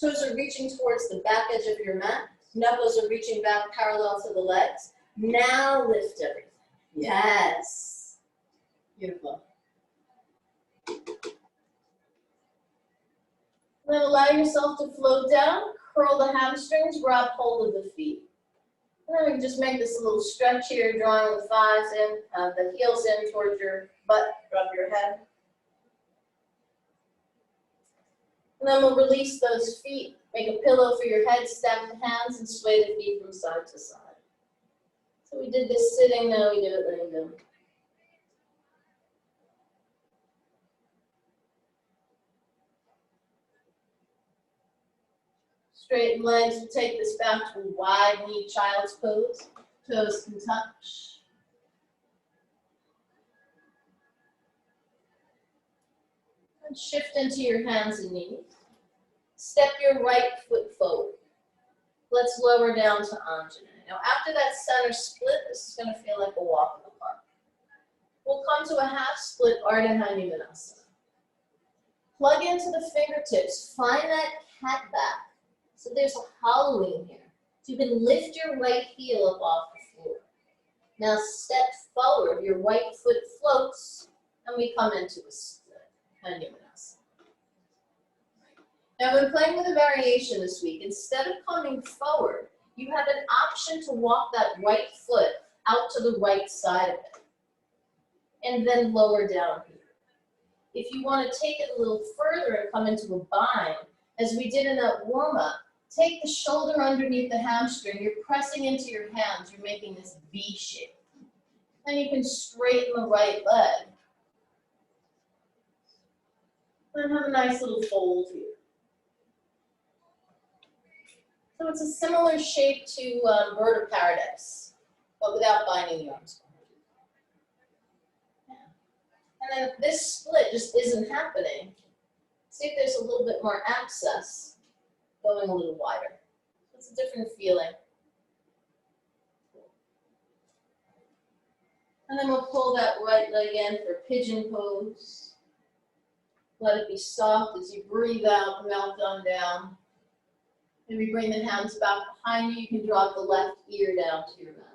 Toes are reaching towards the back edge of your mat. Knuckles are reaching back parallel to the legs. Now lift everything. Yes. Beautiful. Then allow yourself to float down, curl the hamstrings, grab hold of the feet. And then we can just make this a little stretch here, drawing the thighs in, the heels in towards your butt, rub your head. And then we'll release those feet, make a pillow for your head, stack the hands, and sway the feet from side to side. So we did this sitting, now we do it laying down. Straighten legs, we'll take this back to a wide knee child's pose. Toes can touch. And shift into your hands and knees. Step your right foot forward. Let's lower down to Anjana. Now after that center split, this is going to feel like a walk in the park. We'll come to a half split Ardha Hanumanasana. Plug into the fingertips, find that cat back. So there's a hollowing here. So you can lift your right heel up off the floor. Now step forward, your right foot floats, and we come into a split Hanumanasana. Now when playing with a variation this week, instead of coming forward, you have an option to walk that right foot out to the right side of it. And then lower down here. If you want to take it a little further and come into a bind, as we did in that warm-up, take the shoulder underneath the hamstring. You're pressing into your hands. You're making this V shape. Then you can straighten the right leg. And have a nice little fold here. So it's a similar shape to bird of paradise, but without binding the arms. Yeah. And then if this split just isn't happening, see if there's a little bit more access going a little wider. It's a different feeling. And then we'll pull that right leg in for Pigeon Pose. Let it be soft as you breathe out, melt on down. Maybe bring the hands back behind you. You can drop the left ear down to your mat.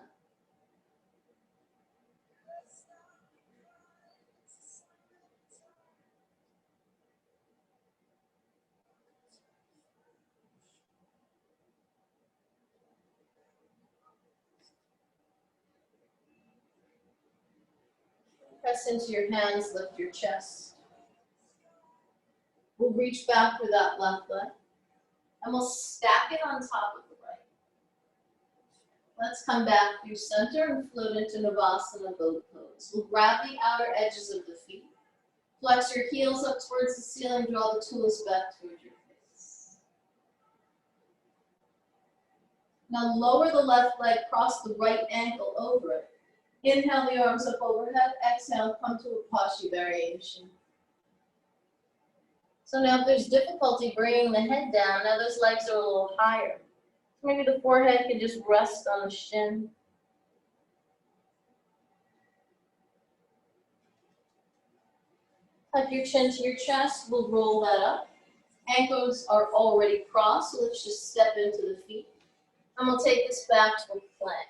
Press into your hands, lift your chest. We'll reach back for that left leg, and we'll stack it on top of the right. Let's come back through center and float into Navasana boat pose. We'll grab the outer edges of the feet. Flex your heels up towards the ceiling, draw the toes back towards your face. Now lower the left leg, cross the right ankle over it. Inhale the arms up overhead, exhale, come to a Pashi variation. So now if there's difficulty bringing the head down, now those legs are a little higher. Maybe the forehead can just rest on the shin. Tuck your chin to your chest, we'll roll that up. Ankles are already crossed, so let's just step into the feet. And we'll take this back to a plank.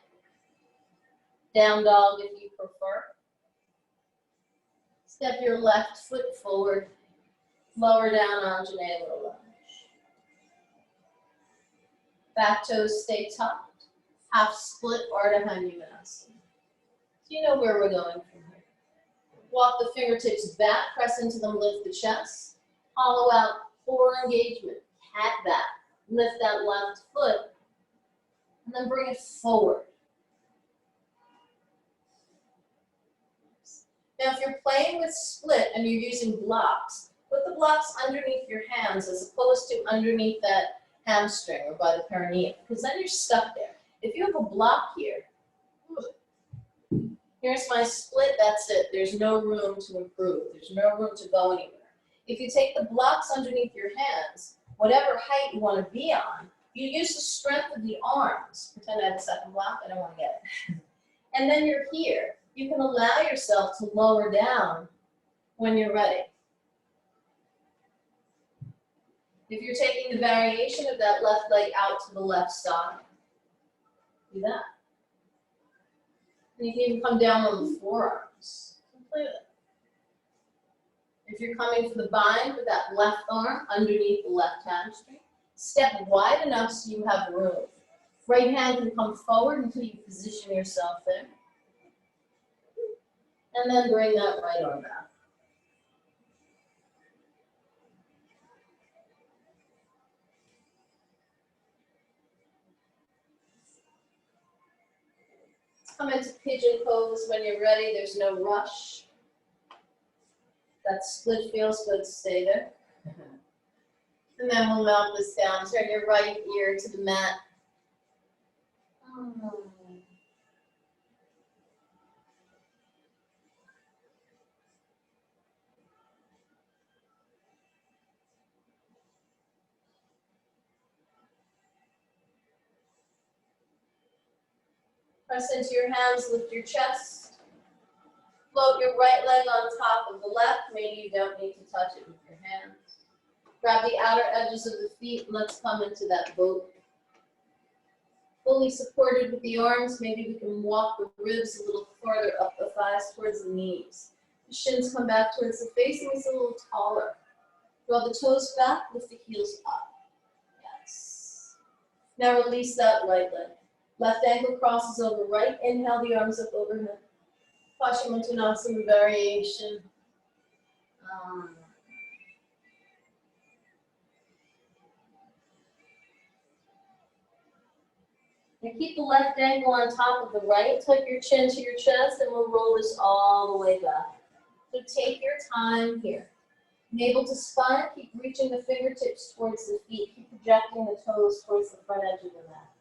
Down dog if you prefer. Step your left foot forward. Lower down, Anjaneyya lunge. Back toes stay tucked. Half split, Ardha Hanumanasana. So you know where we're going from here. Walk the fingertips back, press into them, lift the chest. Hollow out, core engagement, cat back. Lift that left foot, and then bring it forward. Now if you're playing with split and you're using blocks, put the blocks underneath your hands as opposed to underneath that hamstring or by the perineum, because then you're stuck there. If you have a block here, here's my split, that's it. There's no room to improve. There's no room to go anywhere. If you take the blocks underneath your hands, whatever height you want to be on, you use the strength of the arms. Pretend I have a second block, I don't want to get it. And then you're here. You can allow yourself to lower down when you're ready. If you're taking the variation of that left leg out to the left side, do that. And you can even come down on the forearms. Play with it. If you're coming for the bind with that left arm underneath the left hamstring, step wide enough so you have room. Right hand can come forward until you position yourself there. And then bring that right arm back. Come into Pigeon Pose when you're ready. There's no rush. That split feels good. Stay there. And then we'll melt this down. Turn your right ear to the mat. Press into your hands, lift your chest. Float your right leg on top of the left. Maybe you don't need to touch it with your hands. Grab the outer edges of the feet. Let's come into that boat. Fully supported with the arms. Maybe we can walk the ribs a little farther up the thighs towards the knees. The shins come back towards the face and we sit a little taller. Draw the toes back, lift the heels up. Yes. Now release that right leg. Left ankle crosses over right. Inhale the arms up overhead. Paschimottanasana variation. And keep the left ankle on top of the right. Tuck your chin to your chest and we'll roll this all the way back. So take your time here. Navel to spine, keep reaching the fingertips towards the feet. Keep projecting the toes towards the front edge of the mat.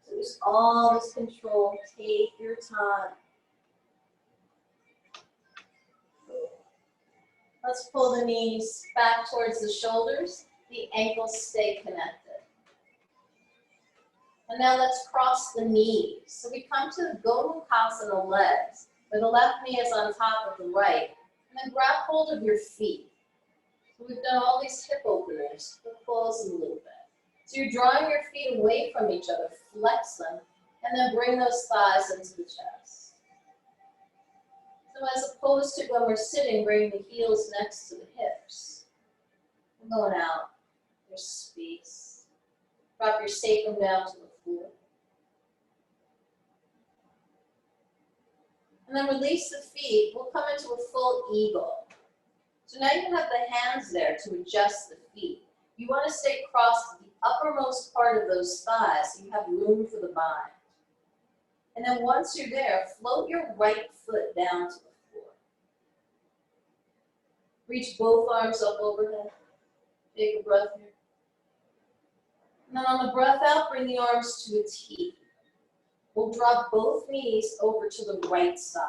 So just all this control. Take your time. Let's pull the knees back towards the shoulders. The ankles stay connected. And now let's cross the knees. So we come to the Gomukhasana legs, where the left knee is on top of the right. And then grab hold of your feet. So we've done all these hip openers. We'll close them a little bit. So you're drawing your feet away from each other, flex them, and then bring those thighs into the chest. So as opposed to when we're sitting, bring the heels next to the hips. We're going out. There's space. Drop your sacrum down to the floor. And then release the feet. We'll come into a full eagle. So now you have the hands there to adjust the feet. You want to stay crossed to the uppermost part of those thighs so you have room for the bind. And then once you're there, float your right foot down to the floor. Reach both arms up overhead. Take a breath here. And then on the breath out, bring the arms to a T. We'll drop both knees over to the right side.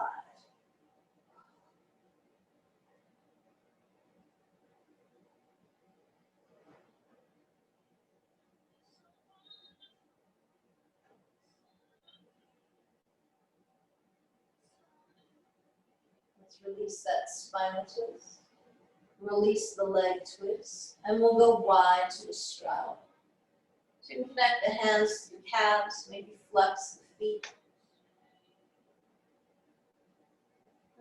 Let's release that spinal twist. Release the leg twist. And we'll go wide to a straddle. So you can connect the hands to the calves, maybe flex the feet.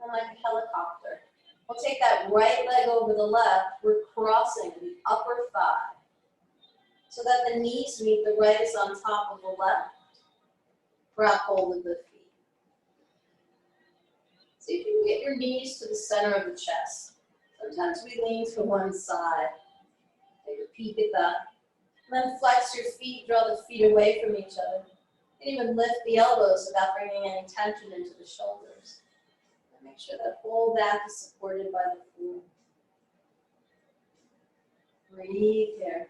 And like a helicopter. We'll take that right leg over the left. We're crossing the upper thigh so that the knees meet, the right is on top of the left. Grab hold of the feet. See if you can get your knees to the center of the chest. Sometimes we lean to one side. Take a peek at that. And then flex your feet, draw the feet away from each other. You can even lift the elbows without bringing any tension into the shoulders. And make sure that whole back is supported by the floor. Breathe here.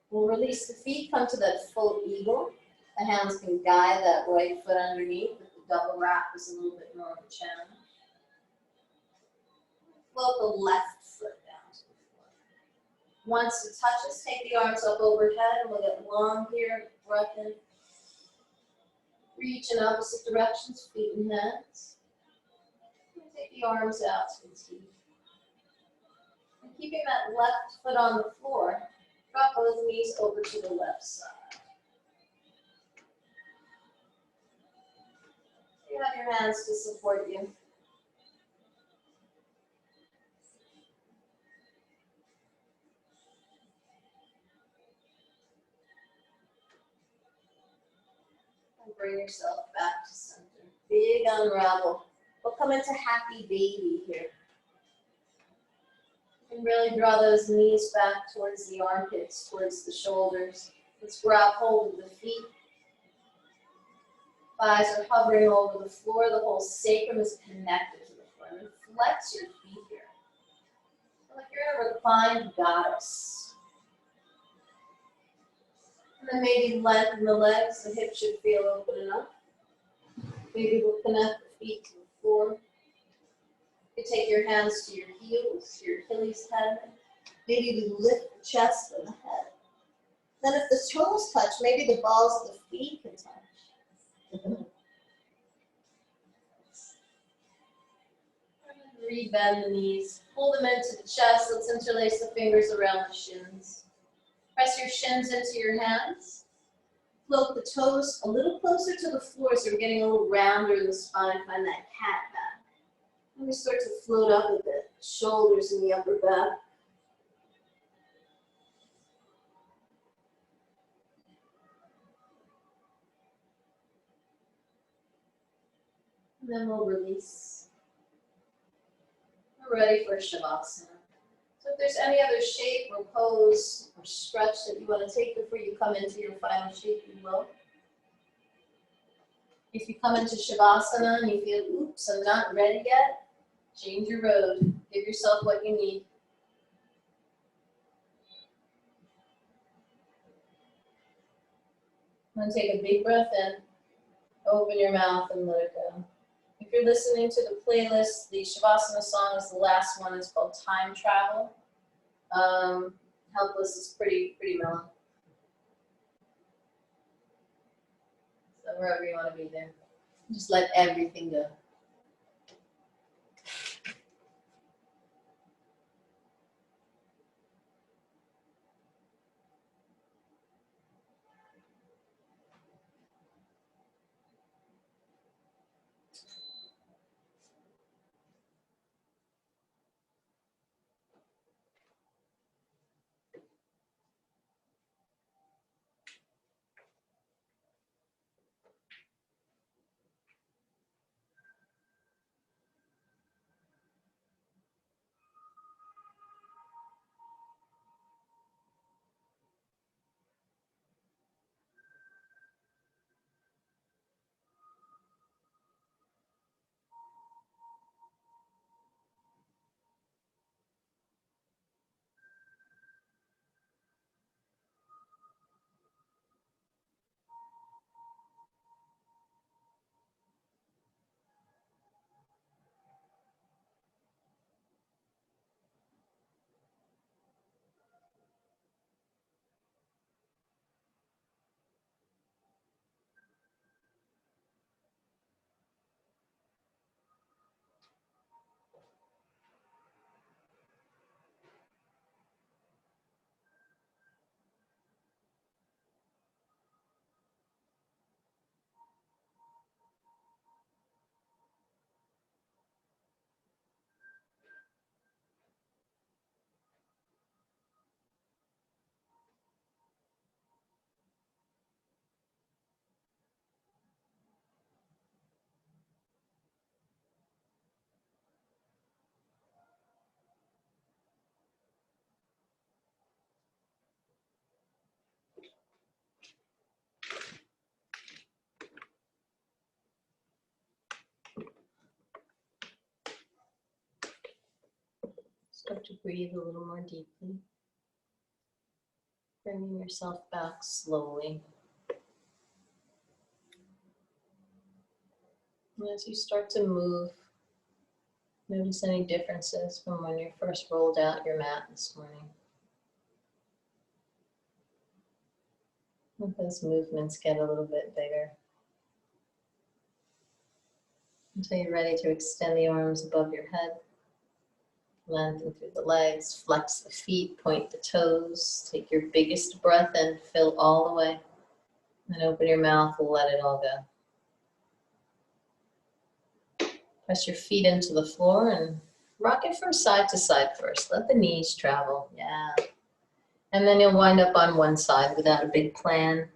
We'll release the feet, come to that full eagle. The hands can guide that right foot underneath. The double wrap is a little bit more of a challenge. Float the left foot down to the floor. Once it touches, take the arms up overhead and we'll get long here. Breath in. Reach in opposite directions, feet and hands. And take the arms out to the T. And keeping that left foot on the floor, drop both knees over to the left side. You have your hands to support you. And bring yourself back to center. Big unravel. We'll come into happy baby here. You can really draw those knees back towards the armpits, towards the shoulders. Let's grab hold of the feet. Thighs are hovering over the floor. The whole sacrum is connected to the floor. And flex your feet here. Like you're in a reclined goddess. And then maybe lengthen the legs. The hips should feel open enough. Maybe we'll connect the feet to the floor. You can take your hands to your heels, your Achilles head. Maybe we lift the chest and the head. Then if the toes touch, maybe the balls of the feet can touch. Rebend the knees. Pull them into the chest. Let's interlace the fingers around the shins. Press your shins into your hands. Float the toes a little closer to the floor so you're getting a little rounder in the spine. Find that cat back. And we start to float up a bit. Shoulders in the upper back. And then we'll release. We're ready for Shavasana. So if there's any other shape or pose or stretch that you want to take before you come into your final shape, you will. If you come into Shavasana and you feel, oops, I'm not ready yet, change your road. Give yourself what you need. And take a big breath in, open your mouth and let it go. If you're listening to the playlist, the Shavasana song is the last one. It's called Time Travel. Helpless is pretty mellow. So wherever you want to be there, just let everything go. Start to breathe a little more deeply. Bringing yourself back slowly. And as you start to move, notice any differences from when you first rolled out your mat this morning. Let those movements get a little bit bigger. Until you're ready to extend the arms above your head. Lengthen through the legs, flex the feet, point the toes. Take your biggest breath in, fill all the way. And open your mouth, let it all go. Press your feet into the floor and rock it from side to side first. Let the knees travel, yeah. And then you'll wind up on one side without a big plan.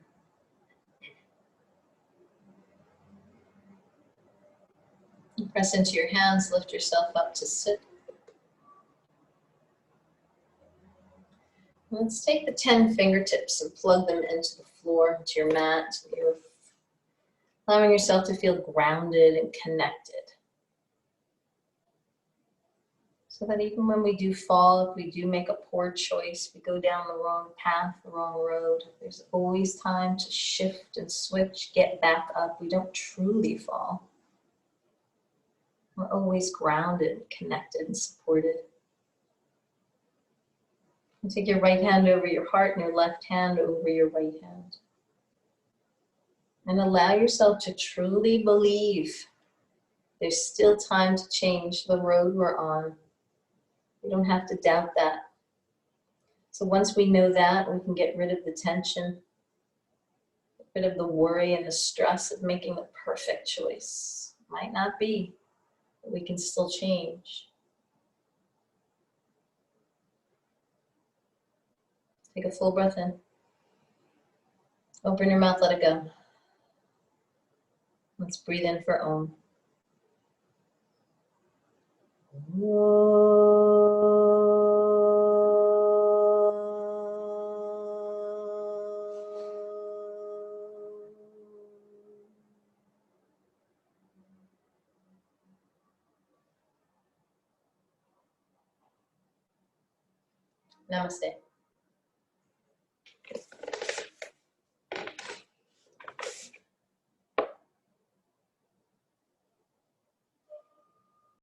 Press into your hands, lift yourself up to sit. Let's take the 10 fingertips and plug them into the floor, into your mat, so that you're allowing yourself to feel grounded and connected. So that even when we do fall, if we do make a poor choice, we go down the wrong path, the wrong road, there's always time to shift and switch, get back up. We don't truly fall. We're always grounded, connected, and supported. And take your right hand over your heart and your left hand over your right hand. And allow yourself to truly believe there's still time to change the road we're on. We don't have to doubt that. So once we know that, we can get rid of the tension, get rid of the worry and the stress of making the perfect choice. Might not be, but we can still change. Take a full breath in. Open your mouth, let it go. Let's breathe in for Om. Namaste.